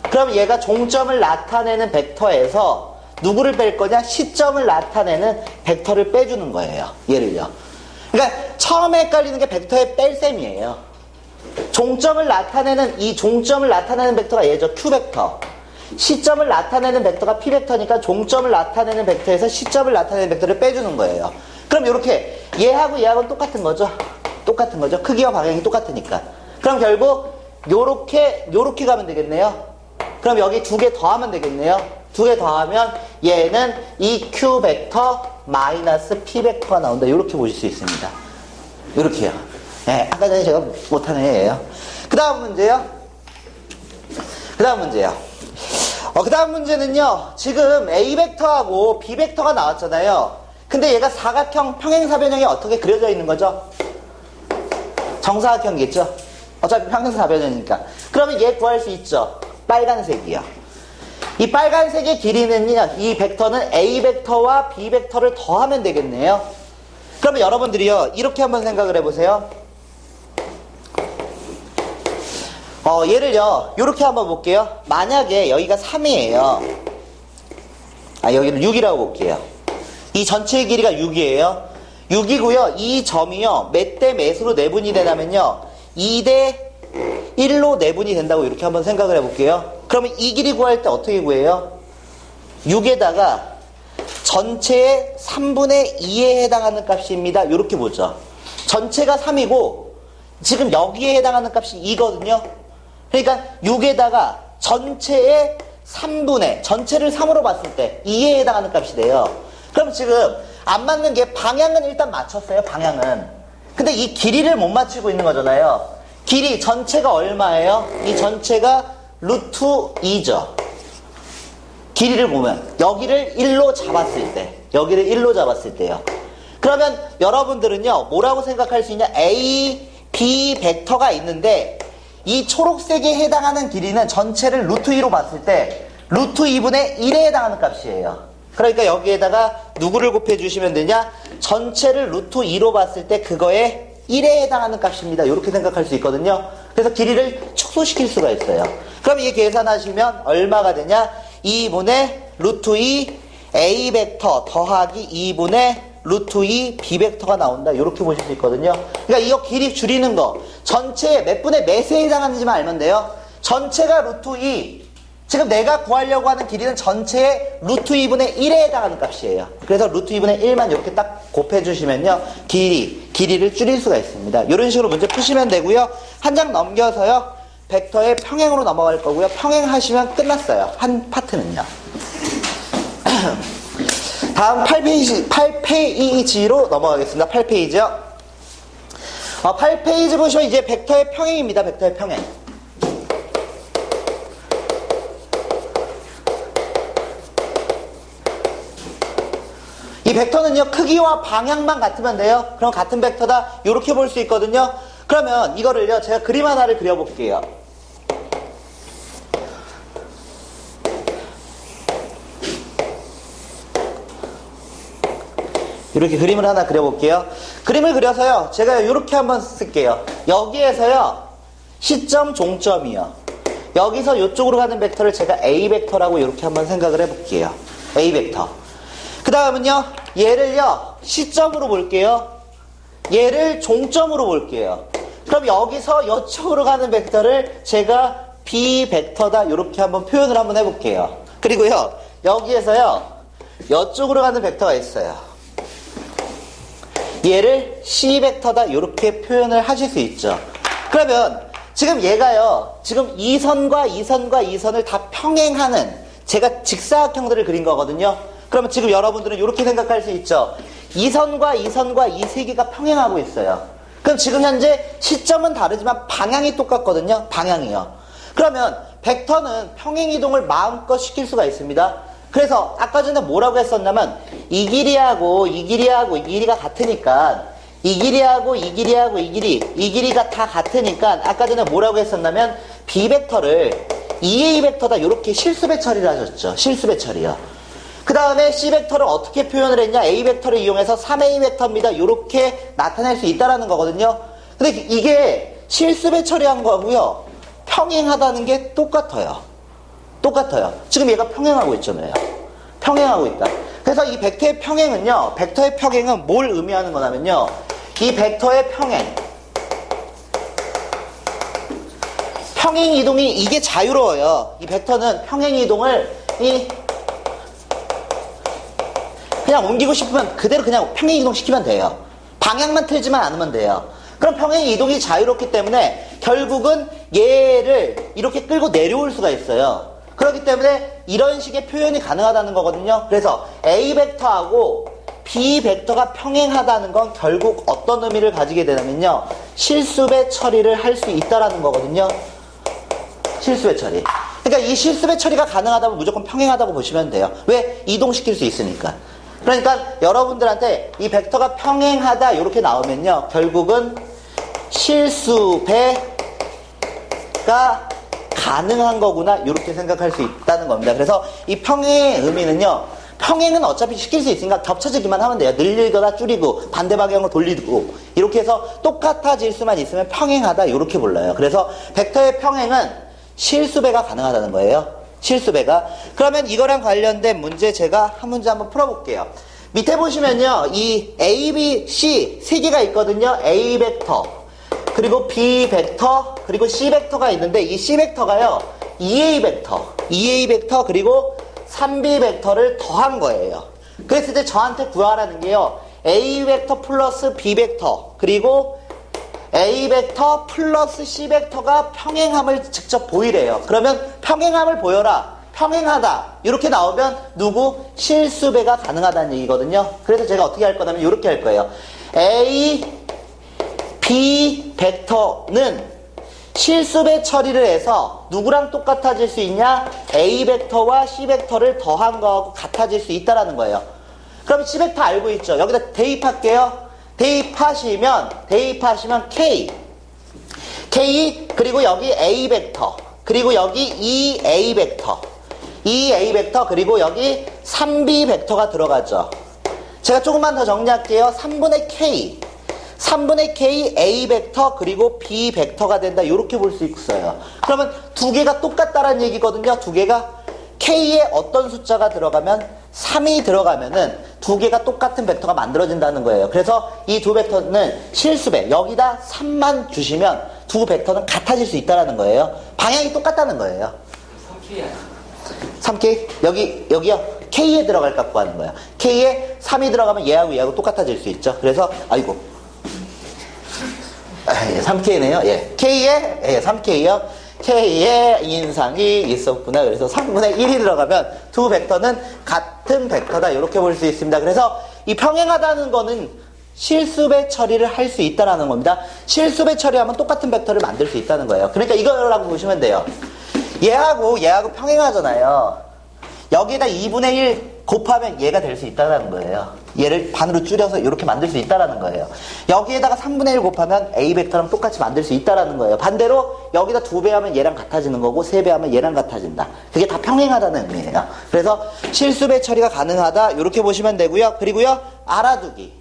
그럼 얘가 종점을 나타내는 벡터에서 누구를 뺄 거냐? 시점을 나타내는 벡터를 빼주는 거예요. 얘를요. 그러니까 처음에 헷갈리는 게 벡터의 뺄셈이에요. 종점을 나타내는 이 종점을 나타내는 벡터가 얘죠. Q벡터. 시점을 나타내는 벡터가 P벡터니까 종점을 나타내는 벡터에서 시점을 나타내는 벡터를 빼주는 거예요. 그럼 이렇게 얘하고 얘하고는 똑같은 거죠. 똑같은 거죠. 크기와 방향이 똑같으니까. 그럼 결국 요렇게 가면 되겠네요. 그럼 여기 두 개 더하면 되겠네요. 두 개 더하면 얘는 이 Q벡터 마이너스 P벡터가 나온다. 이렇게 보실 수 있습니다. 이렇게요. 네, 아까 전에 제가 못하는 애예요. 그 다음 문제요. 그 다음 문제는요, 지금 A벡터하고 B벡터가 나왔잖아요. 근데 얘가 사각형 평행사변형이 어떻게 그려져 있는 거죠? 정사각형이겠죠? 어차피 평행사변형이니까. 그러면 얘 구할 수 있죠? 빨간색이요. 이 빨간색의 길이는요, 이 벡터는 A벡터와 B벡터를 더하면 되겠네요. 그러면 여러분들이요, 이렇게 한번 생각을 해보세요. 얘를요, 이렇게 한번 볼게요. 만약에 여기가 3이에요. 여기는 6이라고 볼게요. 이 전체의 길이가 6이에요. 6이고요. 이 점이요, 몇 대 몇으로 내분이 되냐면요, 2대 1로 내분이 된다고 이렇게 한번 생각을 해볼게요. 그러면 이 길이 구할 때 어떻게 구해요? 6에다가 전체의 3분의 2에 해당하는 값입니다. 이렇게 보죠. 전체가 3이고 지금 여기에 해당하는 값이 2거든요. 그러니까 6에다가 전체의 3분의, 전체를 3으로 봤을 때 2에 해당하는 값이 돼요. 그럼 지금 안 맞는 게 방향은 일단 맞췄어요, 방향은. 근데 이 길이를 못 맞추고 있는 거잖아요. 길이 전체가 얼마예요? 이 전체가 루트 2죠. 길이를 보면 여기를 1로 잡았을 때, 여기를 1로 잡았을 때요. 그러면 여러분들은요, 뭐라고 생각할 수 있냐? A, B 벡터가 있는데 이 초록색에 해당하는 길이는 전체를 루트 2로 봤을 때 루트 2분의 1에 해당하는 값이에요. 그러니까 여기에다가 누구를 곱해주시면 되냐? 전체를 루트 2로 봤을 때 그거에 1에 해당하는 값입니다. 이렇게 생각할 수 있거든요. 그래서 길이를 축소시킬 수가 있어요. 그럼 이 계산하시면 얼마가 되냐? 2분의 루트 2 A 벡터 더하기 2분의 루트 2 B 벡터가 나온다. 이렇게 보실 수 있거든요. 그러니까 이거 길이 줄이는 거 전체 몇 분의 몇에 해당하는지만 알면 돼요. 전체가 루트 2, 지금 내가 구하려고 하는 길이는 전체의 루트 2분의 1에 해당하는 값이에요. 그래서 루트 2분의 1만 이렇게 딱 곱해주시면요, 길이를 줄일 수가 있습니다. 이런 식으로 문제 푸시면 되고요. 한 장 넘겨서요, 벡터의 평행으로 넘어갈 거고요. 평행하시면 끝났어요, 한 파트는요. 다음 8페이지로 넘어가겠습니다. 8페이지요. 8페이지 보시면 이제 벡터의 평행입니다. 벡터의 평행. 이 벡터는요, 크기와 방향만 같으면 돼요. 그럼 같은 벡터다, 이렇게 볼 수 있거든요. 그러면 이거를요, 제가 그림 하나를 그려볼게요. 이렇게 그림을 하나 그려볼게요. 그림을 그려서요, 제가 이렇게 한번 쓸게요. 여기에서요, 시점, 종점이요. 여기서 이쪽으로 가는 벡터를 제가 A 벡터라고 이렇게 한번 생각을 해볼게요. A 벡터. 그 다음은요, 얘를요, 시점으로 볼게요. 얘를 종점으로 볼게요. 그럼 여기서 이쪽으로 가는 벡터를 제가 B 벡터다, 이렇게 한번 표현을 한번 해볼게요. 그리고요, 여기에서요, 이쪽으로 가는 벡터가 있어요. 얘를 C 벡터다, 이렇게 표현을 하실 수 있죠. 그러면 지금 얘가요, 지금 이 선과 이 선과 이 선을 다 평행하는, 제가 직사각형들을 그린 거거든요. 그러면 지금 여러분들은 이렇게 생각할 수 있죠. 이 선과 이 선과 이 세 개가 평행하고 있어요. 그럼 지금 현재 시점은 다르지만 방향이 똑같거든요. 방향이요. 그러면 벡터는 평행이동을 마음껏 시킬 수가 있습니다. 그래서 아까 전에 뭐라고 했었냐면 이 길이하고 이 길이하고 이 길이가 같으니까 이 길이하고 이 길이하고 이 길이가 다 같으니까 아까 전에 뭐라고 했었냐면 B 벡터를 2A 벡터다, 이렇게 실수배 처리를 하셨죠. 실수배 처리요. 그 다음에 C 벡터를 어떻게 표현을 했냐? A 벡터를 이용해서 3A 벡터입니다, 이렇게 나타낼 수 있다라는 거거든요. 근데 이게 실수배 처리한 거고요, 평행하다는 게 똑같아요. 똑같아요. 지금 얘가 평행하고 있잖아요. 평행하고 있다. 그래서 이 벡터의 평행은요, 벡터의 평행은 뭘 의미하는 거냐면요, 이 벡터의 평행 이동이 이게 자유로워요. 이 벡터는 평행 이동을 그냥 옮기고 싶으면 그대로 그냥 평행 이동 시키면 돼요. 방향만 틀지만 않으면 돼요. 그럼 평행 이동이 자유롭기 때문에 결국은 얘를 이렇게 끌고 내려올 수가 있어요. 그렇기 때문에 이런 식의 표현이 가능하다는 거거든요. 그래서 A 벡터하고 B 벡터가 평행하다는 건 결국 어떤 의미를 가지게 되냐면요, 실수배 처리를 할 수 있다라는 거거든요. 실수배 처리. 그러니까 이 실수배 처리가 가능하다면 무조건 평행하다고 보시면 돼요. 왜? 이동시킬 수 있으니까. 그러니까 여러분들한테 이 벡터가 평행하다 이렇게 나오면요, 결국은 실수배가 가능한 거구나, 이렇게 생각할 수 있다는 겁니다. 그래서 이 평행의 의미는요, 평행은 어차피 시킬 수 있으니까 겹쳐지기만 하면 돼요. 늘리거나 줄이고 반대 방향으로 돌리고 이렇게 해서 똑같아질 수만 있으면 평행하다, 이렇게 불러요. 그래서 벡터의 평행은 실수배가 가능하다는 거예요. 실수배가. 그러면 이거랑 관련된 문제 제가 한 문제 한번 풀어볼게요. 밑에 보시면요, 이 A, B, C 세 개가 있거든요. A 벡터, 그리고 B 벡터, 그리고 C 벡터가 있는데 이 C 벡터가요, 2A 벡터, 그리고 3B 벡터를 더한 거예요. 그랬을 때 저한테 구하라는 게요, A 벡터 플러스 B 벡터, 그리고 A 벡터 플러스 C 벡터가 평행함을 직접 보이래요. 그러면 평행함을 보여라. 평행하다. 이렇게 나오면 누구? 실수배가 가능하다는 얘기거든요. 그래서 제가 어떻게 할 거냐면 이렇게 할 거예요. A, B 벡터는 실수배 처리를 해서 누구랑 똑같아질 수 있냐? A 벡터와 C 벡터를 더한 거하고 같아질 수 있다는 거예요. 그럼 C 벡터 알고 있죠? 여기다 대입할게요. 대입하시면 K 그리고 여기 A 벡터 그리고 여기 2A 벡터 2A 벡터 그리고 여기 3B 벡터가 들어가죠. 제가 조금만 더 정리할게요. 3분의 K A 벡터 그리고 B 벡터가 된다. 이렇게 볼 수 있어요. 그러면 두 개가 똑같다라는 얘기거든요. 두 개가 K에 어떤 숫자가 들어가면 3이 들어가면은 두 개가 똑같은 벡터가 만들어진다는 거예요. 그래서 이 두 벡터는 실수배. 여기다 3만 주시면 두 벡터는 같아질 수 있다는 거예요. 방향이 똑같다는 거예요. 3K 아니야? 3K? 여기요. K에 들어갈 값 하는 거예요. K에 3이 들어가면 얘하고 똑같아질 수 있죠. 그래서, 3K네요. 예. K에, 3K요. K에 인상이 있었구나. 그래서 3분의 1이 들어가면 두 벡터는 같은 벡터다. 이렇게 볼 수 있습니다. 그래서 이 평행하다는 거는 실수배 처리를 할 수 있다는 겁니다. 실수배 처리하면 똑같은 벡터를 만들 수 있다는 거예요. 그러니까 이거라고 보시면 돼요. 얘하고 평행하잖아요. 여기에다 2분의 1 곱하면 얘가 될 수 있다는 거예요. 얘를 반으로 줄여서 이렇게 만들 수 있다는 거예요. 여기에다가 3분의 1 곱하면 A 벡터랑 똑같이 만들 수 있다는 거예요. 반대로 여기다 2배 하면 얘랑 같아지는 거고 3배 하면 얘랑 같아진다. 그게 다 평행하다는 의미예요. 그래서 실수배 처리가 가능하다. 이렇게 보시면 되고요. 그리고요. 알아두기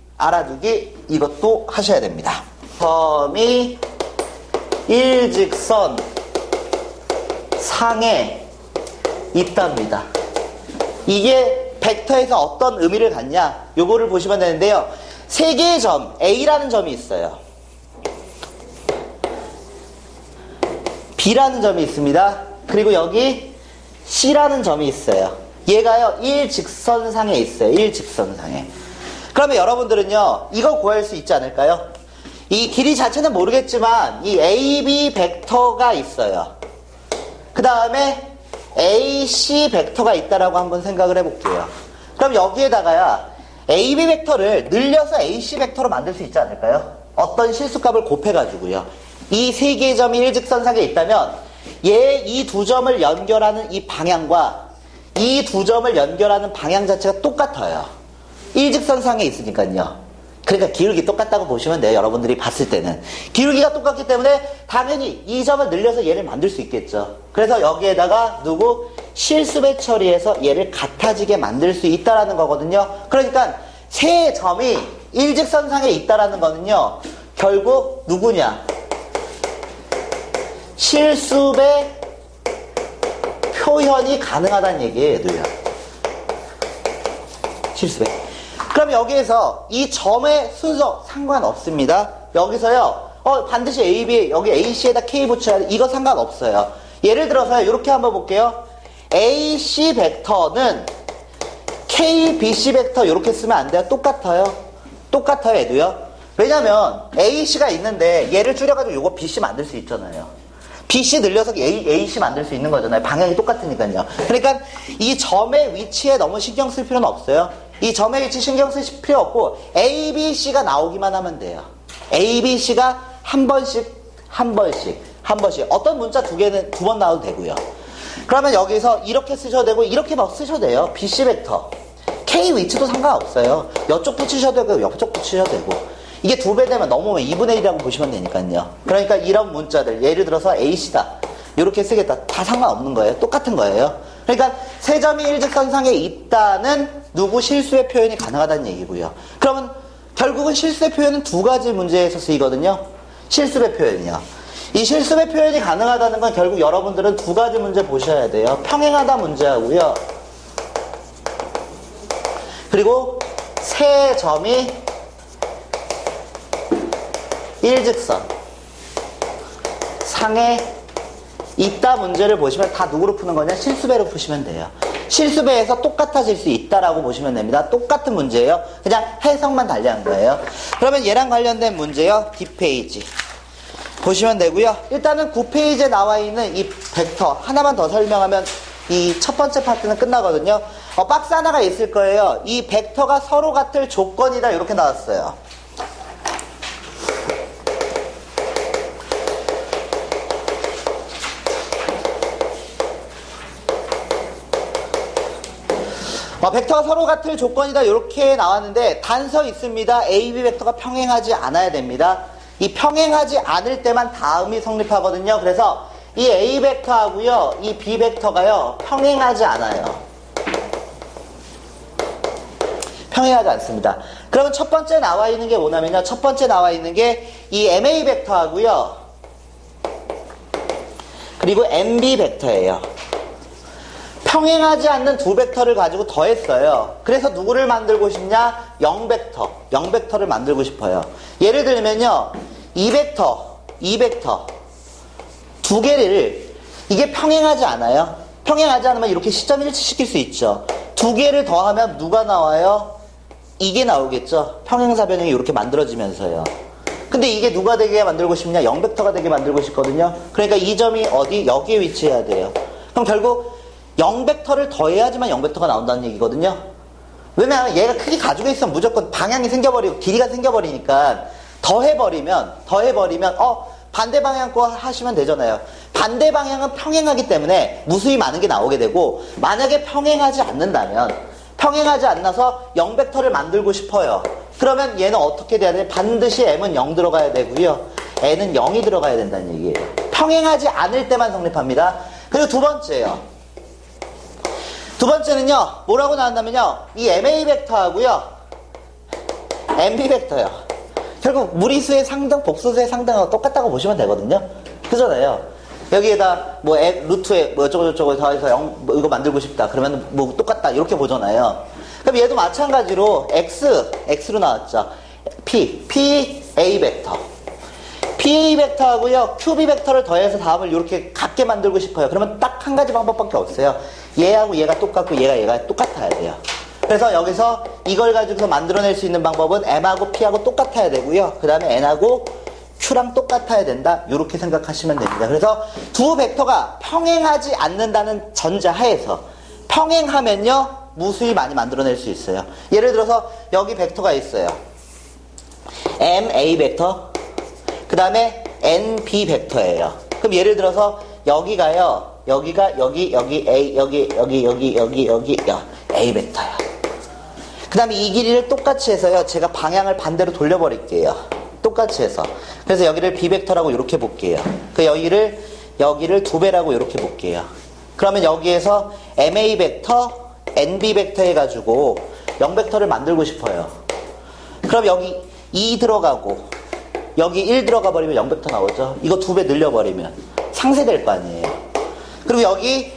이것도 하셔야 됩니다. 점이 일직선 상에 있답니다. 이게 벡터에서 어떤 의미를 갖냐? 요거를 보시면 되는데요. 세 개의 점, A라는 점이 있어요. B라는 점이 있습니다. 그리고 여기 C라는 점이 있어요. 얘가요, 일직선상에 있어요. 일직선상에. 그러면 여러분들은요, 이거 구할 수 있지 않을까요? 이 길이 자체는 모르겠지만, 이 AB 벡터가 있어요. 그 다음에 AC 벡터가 있다라고 한번 생각을 해볼게요. 그럼 여기에다가야 AB 벡터를 늘려서 AC 벡터로 만들 수 있지 않을까요? 어떤 실수값을 곱해가지고요. 이 세 개의 점이 일직선상에 있다면 이 두 점을 연결하는 이 방향과 이 두 점을 연결하는 방향 자체가 똑같아요. 일직선상에 있으니까요. 그러니까 기울기 똑같다고 보시면 돼요. 여러분들이 봤을 때는. 기울기가 똑같기 때문에 당연히 이 점을 늘려서 얘를 만들 수 있겠죠. 그래서 여기에다가 실수배 처리해서 얘를 같아지게 만들 수 있다라는 거거든요. 그러니까 세 점이 일직선상에 있다라는 거는요. 결국 누구냐? 실수배 표현이 가능하다는 얘기예요. 얘도요. 실수배. 그럼 여기에서 이 점의 순서 상관없습니다. 여기서요, 반드시 AB, 여기 AC에다 K 붙여야 돼. 이거 상관없어요. 예를 들어서 이렇게 한번 볼게요. AC 벡터는 K, BC 벡터 이렇게 쓰면 안 돼요. 똑같아요. 얘도요. 왜냐면 AC가 있는데 얘를 줄여가지고 요거 BC 만들 수 있잖아요. BC 늘려서 AC 만들 수 있는 거잖아요. 방향이 똑같으니까요. 그러니까 이 점의 위치에 너무 신경 쓸 필요는 없어요. 이 점의 위치 신경 쓰실 필요 없고 A, B, C가 나오기만 하면 돼요. A, B, C가 한 번씩 어떤 문자 두 번 나와도 되고요. 그러면 여기서 이렇게 쓰셔도 되고 이렇게 막 쓰셔도 돼요. BC 벡터 K 위치도 상관없어요. 이쪽 붙이셔도 되고 이쪽 붙이셔도 되고 이게 2배 되면 넘으면 2분의 1이라고 보시면 되니까요. 그러니까 이런 문자들 예를 들어서 A씨다 이렇게 쓰겠다 다 상관없는 거예요. 똑같은 거예요. 그러니까 세 점이 일직선상에 있다는 실수의 표현이 가능하다는 얘기고요. 그러면 결국은 실수의 표현은 두 가지 문제에서 쓰이거든요. 실수의 표현이요. 이 실수의 표현이 가능하다는 건 결국 여러분들은 두 가지 문제 보셔야 돼요. 평행하다 문제하고요. 그리고 세 점이 일직선 상에 있다 문제를 보시면 다 누구로 푸는 거냐? 실수배로 푸시면 돼요. 실수배에서 똑같아질 수 있다라고 보시면 됩니다. 똑같은 문제예요. 그냥 해석만 달리한 거예요. 그러면 얘랑 관련된 문제요. 뒷페이지. 보시면 되고요. 일단은 9페이지에 나와 있는 이 벡터 하나만 더 설명하면 이 첫 번째 파트는 끝나거든요. 박스 하나가 있을 거예요. 이 벡터가 서로 같을 조건이다 이렇게 나왔어요. 벡터가 서로 같을 조건이다 이렇게 나왔는데 단서 있습니다. A, B 벡터가 평행하지 않아야 됩니다. 이 평행하지 않을 때만 다음이 성립하거든요. 그래서 이 A 벡터하고요, 이 B 벡터가요 평행하지 않아요. 평행하지 않습니다. 그러면 첫 번째 나와 있는 게 뭐냐면요, 첫 번째 나와 있는 게 이 MA 벡터하고요, 그리고 MB 벡터예요. 평행하지 않는 두 벡터를 가지고 더했어요. 그래서 누구를 만들고 싶냐? 0벡터. 0벡터를 만들고 싶어요. 예를 들면요, 이 벡터 두 개를, 이게 평행하지 않아요? 평행하지 않으면 이렇게 시점 일치시킬 수 있죠. 두 개를 더하면 누가 나와요? 이게 나오겠죠. 평행사 변형이 이렇게 만들어지면서요. 근데 이게 누가 되게 만들고 싶냐? 0벡터가 되게 만들고 싶거든요. 그러니까 이 점이 어디? 여기에 위치해야 돼요. 그럼 결국 0벡터를 더해야지만 0벡터가 나온다는 얘기거든요. 왜냐하면 얘가 크게 가지고 있으면 무조건 방향이 생겨버리고 길이가 생겨버리니까 더해버리면 반대 방향 거 하시면 되잖아요. 반대 방향은 평행하기 때문에 무수히 많은 게 나오게 되고, 만약에 평행하지 않는다면, 평행하지 않나서 0벡터를 만들고 싶어요. 그러면 얘는 어떻게 돼야 돼? 반드시 m은 0 들어가야 되고요, n은 0이 들어가야 된다는 얘기예요. 평행하지 않을 때만 성립합니다. 그리고 두 번째예요. 두 번째는요, 뭐라고 나왔냐면요, 이 MA 벡터하고요, MB 벡터요. 결국 무리수의 상등, 복소수의 상등하고 똑같다고 보시면 되거든요. 그잖아요. 여기에다 루트에 어쩌고저쩌고 더해서 0 이거 만들고 싶다. 그러면 똑같다. 이렇게 보잖아요. 그럼 얘도 마찬가지로 X로 나왔죠. P, A 벡터. PA 벡터하고요, QB 벡터를 더해서 다음을 이렇게 같게 만들고 싶어요. 그러면 딱 한 가지 방법밖에 없어요. 얘하고 얘가 똑같고 얘가 똑같아야 돼요. 그래서 여기서 이걸 가지고서 만들어낼 수 있는 방법은 M하고 P하고 똑같아야 되고요. 그 다음에 N하고 Q랑 똑같아야 된다. 이렇게 생각하시면 됩니다. 그래서 두 벡터가 평행하지 않는다는 전제하에서, 평행하면요 무수히 많이 만들어낼 수 있어요. 예를 들어서 여기 벡터가 있어요. MA 벡터, 그 다음에 NB 벡터예요. 그럼 예를 들어서 여기가요, 여기 A, 여기 A 벡터야. 그 다음에 이 길이를 똑같이 해서요, 제가 방향을 반대로 돌려버릴게요. 똑같이 해서. 그래서 여기를 B 벡터라고 이렇게 볼게요. 그 여기를 2배라고 이렇게 볼게요. 그러면 여기에서 MA 벡터, NB 벡터 해가지고 0벡터를 만들고 싶어요. 그럼 여기 2 들어가고 여기 1 들어가 버리면 0벡터 나오죠. 이거 2배 늘려버리면 상쇄될 거 아니에요. 그리고 여기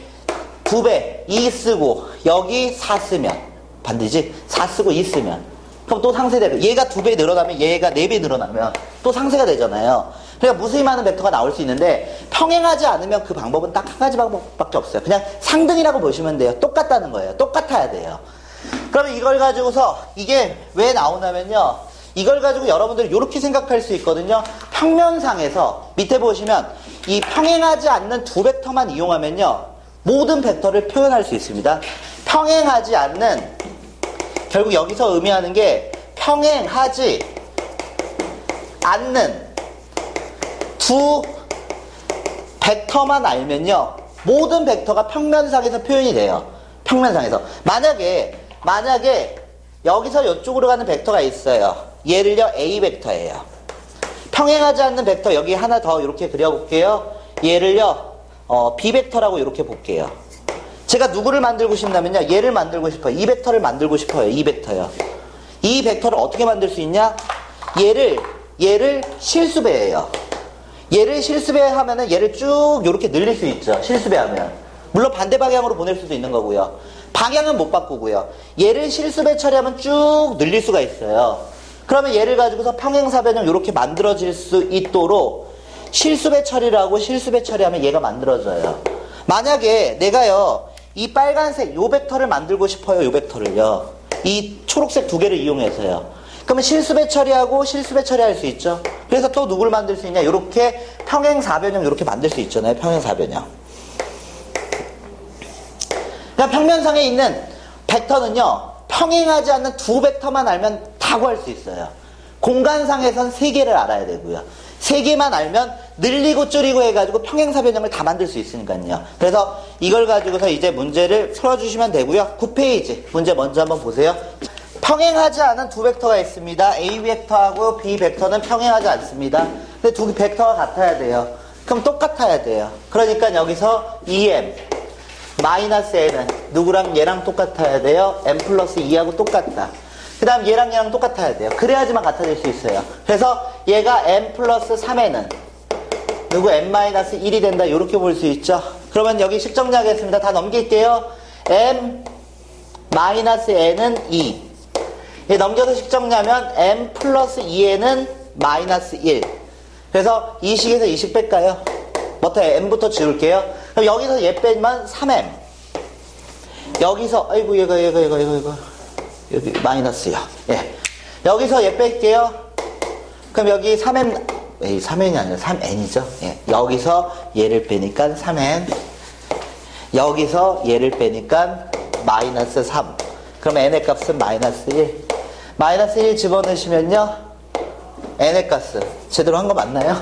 2배 2 쓰고 여기 4 쓰면 반드시 4 쓰고 2 쓰면 그럼 또 상쇄되고, 얘가 2배 늘어나면 얘가 4배 늘어나면 또 상쇄가 되잖아요. 그러니까 무수히 많은 벡터가 나올 수 있는데, 평행하지 않으면 그 방법은 딱 한 가지 방법밖에 없어요. 그냥 상등이라고 보시면 돼요. 똑같다는 거예요. 똑같아야 돼요. 그러면 이걸 가지고서 이게 왜 나오냐면요, 이걸 가지고 여러분들이 이렇게 생각할 수 있거든요. 평면상에서 밑에 보시면 이 평행하지 않는 두 벡터만 이용하면요, 모든 벡터를 표현할 수 있습니다. 평행하지 않는, 결국 여기서 의미하는 게 평행하지 않는 두 벡터만 알면요, 모든 벡터가 평면상에서 표현이 돼요. 평면상에서. 만약에 여기서 이쪽으로 가는 벡터가 있어요. 얘를요 A 벡터예요. 평행하지 않는 벡터 여기 하나 더 이렇게 그려볼게요. 얘를요 B 벡터라고 이렇게 볼게요. 제가 누구를 만들고 싶냐면요, 얘를 만들고 싶어요. 이 벡터를 만들고 싶어요. 이 벡터요. 이 벡터를 어떻게 만들 수 있냐? 얘를 실수배예요. 얘를 실수배하면은 얘를 쭉 이렇게 늘릴 수 있죠. 실수배하면. 물론 반대 방향으로 보낼 수도 있는 거고요. 방향은 못 바꾸고요. 얘를 실수배 처리하면 쭉 늘릴 수가 있어요. 그러면 얘를 가지고서 평행사 변형 이렇게 만들어질 수 있도록 실수배 처리를 하고, 실수배 처리하면 얘가 만들어져요. 만약에 내가요 이 빨간색 요 벡터를 만들고 싶어요. 요 벡터를요, 이 초록색 두 개를 이용해서요. 그러면 실수배 처리하고 실수배 처리할 수 있죠. 그래서 또 누굴 만들 수 있냐? 이렇게 평행사변형 이렇게 만들 수 있잖아요. 평행사변형. 그러니까 평면상에 있는 벡터는요. 평행하지 않는 두 벡터만 알면 다 구할 수 있어요. 공간상에선 세 개를 알아야 되고요. 세 개만 알면 늘리고 줄이고 해가지고 평행사변형을 다 만들 수 있으니까요. 그래서 이걸 가지고서 이제 문제를 풀어주시면 되고요. 9페이지 문제 먼저 한번 보세요. 평행하지 않은 두 벡터가 있습니다. A 벡터하고 B 벡터는 평행하지 않습니다. 근데 두 벡터가 같아야 돼요. 그럼 똑같아야 돼요. 그러니까 여기서 EM 마이너스 N은 누구랑 얘랑 똑같아야 돼요. M 플러스 2하고 똑같다. 그 다음 얘랑 똑같아야 돼요. 그래야지만 같아질 수 있어요. 그래서 얘가 M 플러스 3N은 누구 M 마이너스 1이 된다. 이렇게 볼 수 있죠. 그러면 여기 식정리하겠습니다. 다 넘길게요. M 마이너스 N은 2. 얘 넘겨서 식정리하면 M 플러스 2N은 마이너스 1. 그래서 이 식에서 이 식 뺄까요? 뭐부터 M부터 지울게요. 그럼 여기서 얘 빼면 3M. 여기서 아이고 얘가 여기 마이너스요. 예. 여기서 얘 뺄게요. 그럼 여기 3M, 3N이 아니라 3N이죠. 예. 여기서 얘를 빼니까 3N. 여기서 얘를 빼니까 마이너스 3. 그럼 N의 값은 마이너스 1. 마이너스 1 집어넣으시면요. N의 값은 제대로 한 거 맞나요?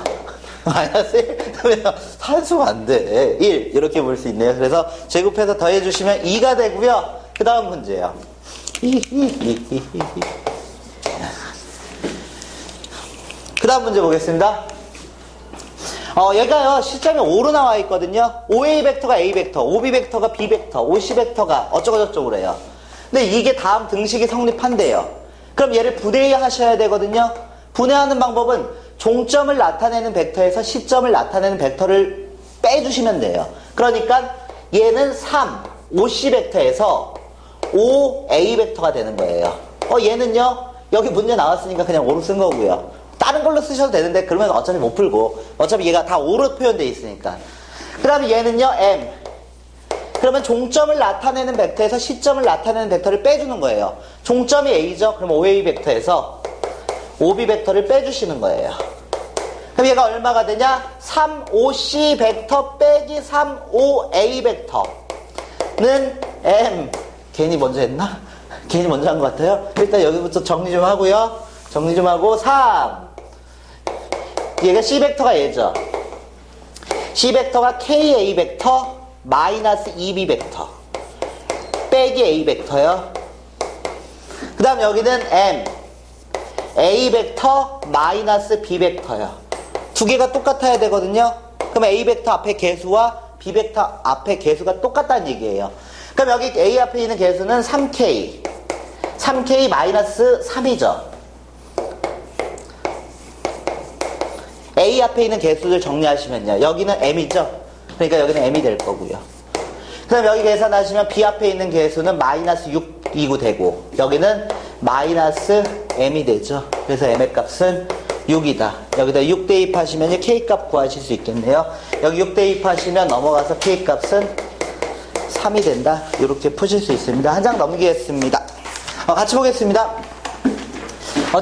마이너스 1? 그러면 산수가 안 돼. 1. 이렇게 볼 수 있네요. 그래서 제곱해서 더해주시면 2가 되고요. 그 다음 문제예요. 그 다음 문제 보겠습니다. 얘가요, 시점이 5로 나와 있거든요. OA 벡터가 A 벡터, OB 벡터가 B 벡터, OC 벡터가 어쩌고저쩌고 그래요. 근데 이게 다음 등식이 성립한대요. 그럼 얘를 분해하셔야 되거든요. 분해하는 방법은 종점을 나타내는 벡터에서 시점을 나타내는 벡터를 빼주시면 돼요. 그러니까 얘는 3, OC 벡터에서 OA 벡터가 되는 거예요. 얘는요, 여기 문제 나왔으니까 그냥 5로 쓴 거고요. 다른 걸로 쓰셔도 되는데 그러면 어차피 못 풀고 어차피 얘가 다 5로 표현되어 있으니까. 그 다음에 얘는요, M. 그러면 종점을 나타내는 벡터에서 시점을 나타내는 벡터를 빼주는 거예요. 종점이 A죠? 그럼 OA 벡터에서 OB 벡터를 빼주시는 거예요. 그럼 얘가 얼마가 되냐? 3OC 벡터 빼기 3OA 벡터는 M. 괜히 먼저 했나? 괜히 먼저 한 것 같아요. 일단 여기부터 정리 좀 하고요. 정리 좀 하고 3. 얘가 C 벡터가 얘죠. C 벡터가 KA 벡터 마이너스 2B 벡터 빼기 A 벡터요. 그 다음 여기는 M A 벡터 마이너스 B 벡터요. 두 개가 똑같아야 되거든요. 그럼 A 벡터 앞에 개수와 B 벡터 앞에 개수가 똑같다는 얘기예요. 그럼 여기 A 앞에 있는 개수는 3K 마이너스 3이죠. A 앞에 있는 개수들 정리하시면요. 여기는 M이죠. 그러니까 여기는 M이 될 거고요. 그 다음 여기 계산하시면 B 앞에 있는 개수는 마이너스 6이고 되고 여기는 마이너스 M이 되죠. 그래서 M의 값은 6이다. 여기다 6 대입하시면 K 값 구하실 수 있겠네요. 여기 6 대입하시면 넘어가서 K 값은 3이 된다. 이렇게 푸실 수 있습니다. 한 장 넘기겠습니다. 같이 보겠습니다.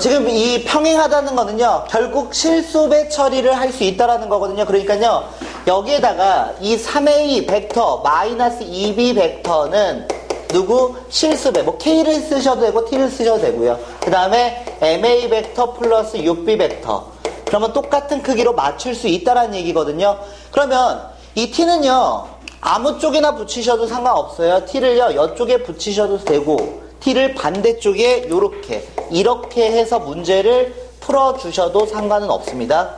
지금 이 평행하다는 거는요, 결국 실수배 처리를 할 수 있다라는 거거든요. 그러니까요, 여기에다가 이 3A 벡터 마이너스 2B 벡터는 누구? 실수배. 뭐 K를 쓰셔도 되고 T를 쓰셔도 되고요. 그 다음에 MA 벡터 플러스 6B 벡터. 그러면 똑같은 크기로 맞출 수 있다라는 얘기거든요. 그러면 이 T는요, 아무 쪽이나 붙이셔도 상관없어요. T를요, 이쪽에 붙이셔도 되고 T를 반대쪽에 이렇게 해서 문제를 풀어주셔도 상관은 없습니다.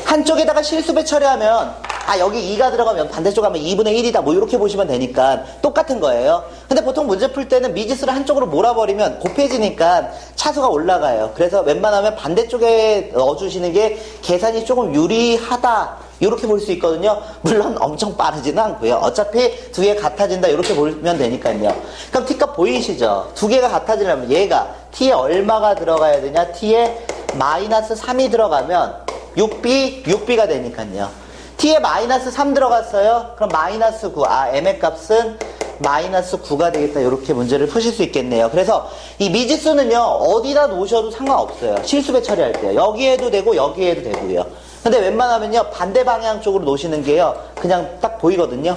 한쪽에다가 실수배 처리하면 여기 2가 들어가면 반대쪽 하면 2분의 1이다 뭐 이렇게 보시면 되니까 똑같은 거예요. 근데 보통 문제 풀 때는 미지수를 한쪽으로 몰아버리면 곱해지니까 차수가 올라가요. 그래서 웬만하면 반대쪽에 넣어주시는 게 계산이 조금 유리하다 이렇게 볼 수 있거든요. 물론 엄청 빠르지는 않고요. 어차피 두 개 같아진다 이렇게 보면 되니까요. 그럼 T값 보이시죠? 두 개가 같아지려면 얘가 T에 얼마가 들어가야 되냐? T에 마이너스 3이 들어가면 6B가 되니까요. T에 마이너스 3 들어갔어요. 그럼 마이너스 9. M의 값은 마이너스 9가 되겠다. 이렇게 문제를 푸실 수 있겠네요. 그래서 이 미지수는요, 어디다 놓으셔도 상관없어요. 실수배 처리할 때요. 여기에도 되고, 여기에도 되고요. 근데 웬만하면요, 반대 방향 쪽으로 놓으시는 게요, 그냥 딱 보이거든요.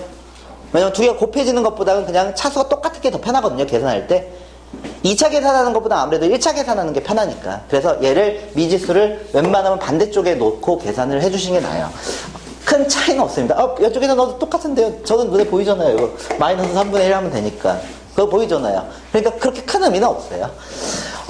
왜냐면 두 개가 곱해지는 것보다는 그냥 차수가 똑같은 게 더 편하거든요, 계산할 때. 2차 계산하는 것보다 아무래도 1차 계산하는 게 편하니까. 그래서 얘를, 미지수를 웬만하면 반대쪽에 놓고 계산을 해주시는 게 나아요. 큰 차이는 없습니다. 이쪽에다 넣어도 똑같은데요. 저는 눈에 보이잖아요. 이거 마이너스 3분의 1 하면 되니까. 그거 보이잖아요. 그러니까 그렇게 큰 의미는 없어요.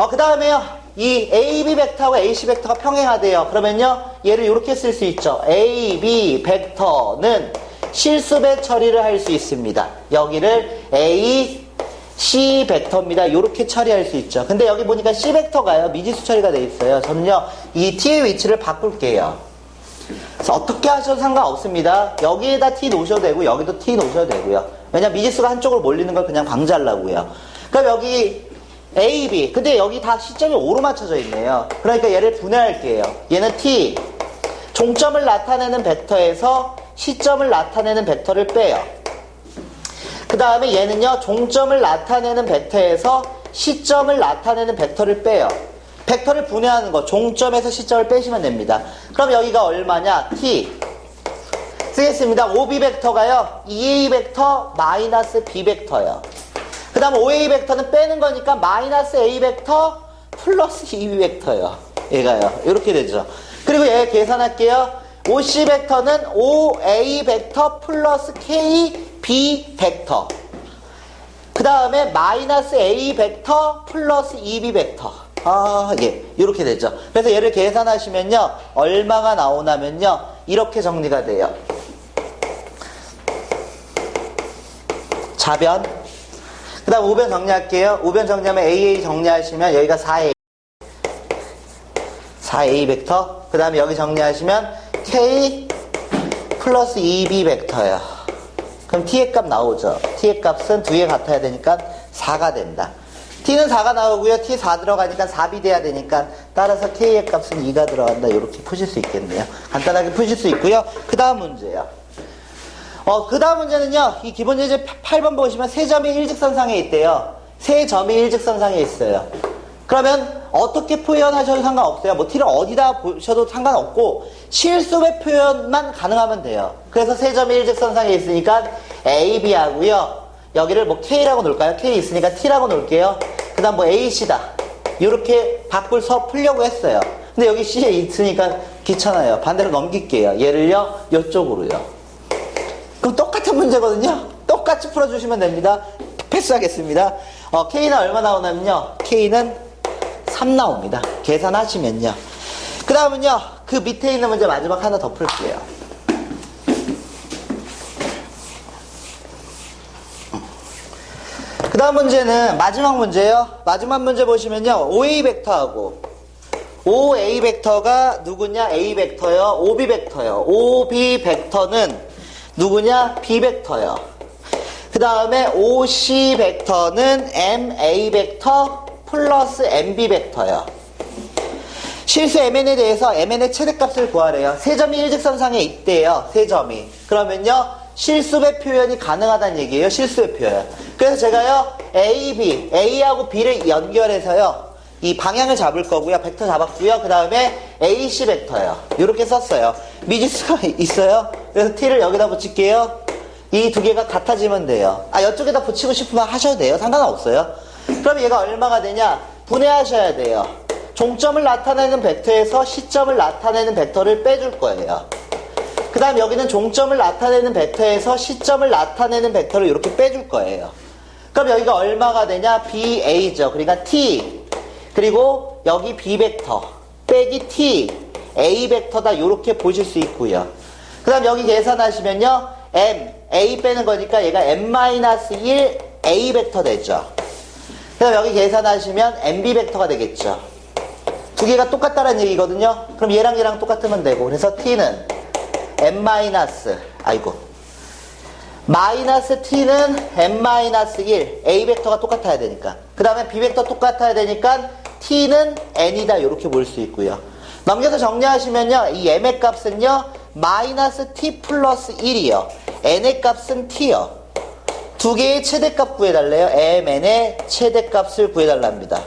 그 다음에요. 이 AB 벡터하고 AC 벡터가 평행하대요. 그러면요. 얘를 이렇게 쓸 수 있죠. AB 벡터는 실수배 처리를 할 수 있습니다. 여기를 A, C 벡터입니다. 이렇게 처리할 수 있죠. 근데 여기 보니까 C 벡터가요. 미지수 처리가 돼 있어요. 저는요. 이 T의 위치를 바꿀게요. 그래서 어떻게 하셔도 상관없습니다. 여기에다 T 놓으셔도 되고 여기도 T 놓으셔도 되고요. 왜냐면 미지수가 한쪽으로 몰리는 걸 그냥 방지하려고요. 그럼 여기 A, B. 근데 여기 다 시점이 5로 맞춰져 있네요. 그러니까 얘를 분해할게요. 얘는 T. 종점을 나타내는 벡터에서 시점을 나타내는 벡터를 빼요. 그 다음에 얘는요. 종점을 나타내는 벡터에서 시점을 나타내는 벡터를 빼요. 벡터를 분해하는 거, 종점에서 시점을 빼시면 됩니다. 그럼 여기가 얼마냐? T. 쓰겠습니다. OB 벡터가요. EA 벡터 마이너스 B 벡터예요. 그 다음 OA 벡터는 빼는 거니까 마이너스 A 벡터 플러스 EB 벡터예요. 얘가요. 이렇게 되죠. 그리고 얘 계산할게요. OC 벡터는 OA 벡터 플러스 KB 벡터. 그 다음에 마이너스 A 벡터 플러스 EB 벡터. 예. 이렇게 되죠. 그래서 얘를 계산하시면요. 얼마가 나오냐면요. 이렇게 정리가 돼요. 좌변. 그 다음 우변 정리할게요. 우변 정리하면 AA 정리하시면 여기가 4A. 4A 벡터. 그 다음에 여기 정리하시면 K 플러스 EB 벡터예요. 그럼 T의 값 나오죠. T의 값은 두 개 같아야 되니까 4가 된다. T는 4가 나오고요. T 4 들어가니까 4B 돼야 되니까 따라서 K의 값은 2가 들어간다. 이렇게 푸실 수 있겠네요. 간단하게 푸실 수 있고요. 그 다음 문제요. 그 다음 문제는요. 이 기본 예제 8번 보시면 세 점이 일직선상에 있대요. 세 점이 일직선상에 있어요. 그러면 어떻게 표현하셔도 상관없어요. 뭐 T를 어디다 보셔도 상관없고 실수배 표현만 가능하면 돼요. 그래서 세 점이 일직선상에 있으니까 A, B 하고요. 여기를 뭐 K라고 놓을까요? K 있으니까 T라고 놓을게요. 그 다음 뭐 AC다. 이렇게 바꿀서 풀려고 했어요. 근데 여기 C에 있으니까 귀찮아요. 반대로 넘길게요. 얘를요, 이쪽으로요. 그럼 똑같은 문제거든요. 똑같이 풀어주시면 됩니다. 패스하겠습니다. K는 얼마 나오냐면요. K는 3 나옵니다. 계산하시면요. 그 다음은요. 그 밑에 있는 문제 마지막 하나 더 풀게요. 그 다음 문제는 마지막 문제예요. 마지막 문제 보시면요. OA 벡터하고 OA 벡터가 누구냐? A 벡터요. OB 벡터요. OB 벡터는 누구냐? B 벡터요. 그 다음에 OC 벡터는 MA 벡터 플러스 MB 벡터요. 실수 MN에 대해서 MN의 최대값을 구하래요. 세 점이 일직선상에 있대요. 세 점이. 그러면요. 실수배 표현이 가능하다는 얘기예요. 실수배 표현. 그래서 제가요. A, B, A하고 B를 연결해서요. 이 방향을 잡을 거고요. 벡터 잡았고요. 그 다음에 AC 벡터요. 이렇게 썼어요. 미지수가 있어요. 그래서 T를 여기다 붙일게요. 이 두 개가 같아지면 돼요. 이쪽에다 붙이고 싶으면 하셔도 돼요. 상관은 없어요. 그럼 얘가 얼마가 되냐? 분해하셔야 돼요. 종점을 나타내는 벡터에서 시점을 나타내는 벡터를 빼줄 거예요. 그 다음 여기는 종점을 나타내는 벡터에서 시점을 나타내는 벡터를 이렇게 빼줄 거예요. 그럼 여기가 얼마가 되냐? BA죠. 그러니까 T. 그리고 여기 B 벡터. 빼기 T. A 벡터다. 이렇게 보실 수 있고요. 그 다음 여기 계산하시면요. M. A 빼는 거니까 얘가 M-1 A 벡터 되죠. 그 다음 여기 계산하시면 MB 벡터가 되겠죠. 두 개가 똑같다는 얘기거든요. 그럼 얘랑 똑같으면 되고. 그래서 T는 마이너스 T는 M-1 A 벡터가 똑같아야 되니까. 그 다음에 B 벡터 똑같아야 되니까 T는 N이다. 이렇게 볼 수 있고요. 넘겨서 정리하시면요. 이 M의 값은요. 마이너스 T 플러스 1이요. N의 값은 T요. 두 개의 최대값 구해달래요. mn의 최대값을 구해달랍니다.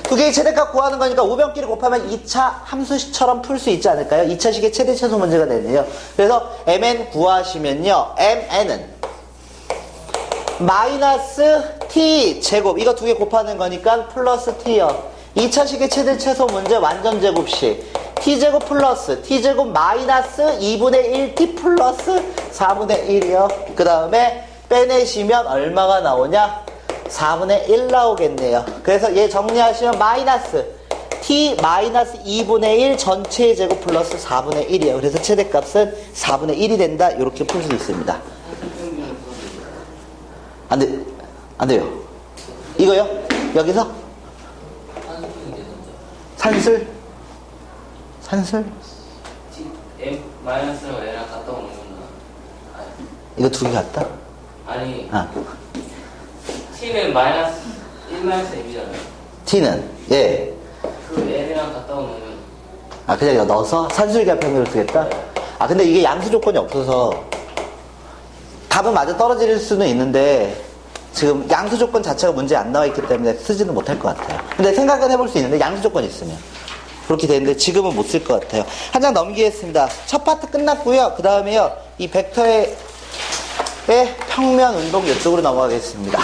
두 개의 최대값 구하는 거니까 우변끼리 곱하면 2차 함수식처럼 풀 수 있지 않을까요? 2차식의 최대 최소 문제가 되네요. 그래서 mn 구하시면요. mn은 마이너스 t 제곱, 이거 두 개 곱하는 거니까 플러스 t요. 2차식의 최대 최소 문제 완전 제곱식 t제곱 플러스 t제곱 마이너스 2분의 1t 플러스 4분의 1이요. 그 다음에 빼내시면 얼마가 나오냐? 4분의 1 나오겠네요. 그래서 얘 정리하시면 마이너스 t 마이너스 2분의 1 전체의 제곱 플러스 4분의 1이에요. 그래서 최대값은 4분의 1이 된다. 이렇게 풀 수 있습니다. 안 돼요. 이거요? 여기서? 산술? M 마이너스로 L랑 같다 오는 건가? 이거 두 개 같다? 아니 아. T는 마이너스 1 마이너스 M이잖아요. t는? 예. 그 L이랑 같다 오는 아, 그냥 이거 넣어서 산술기합평면을 쓰겠다? 아, 근데 이게 양수 조건이 없어서 답은 맞아 떨어질 수는 있는데 지금 양수 조건 자체가 문제에 안 나와 있기 때문에 쓰지는 못할 것 같아요. 근데 생각은 해볼 수 있는데 양수 조건이 있으면 그렇게 되는데 지금은 못 쓸 것 같아요. 한 장 넘기겠습니다. 첫 파트 끝났고요. 그 다음에요. 이 벡터의 평면 운동 이쪽으로 넘어가겠습니다.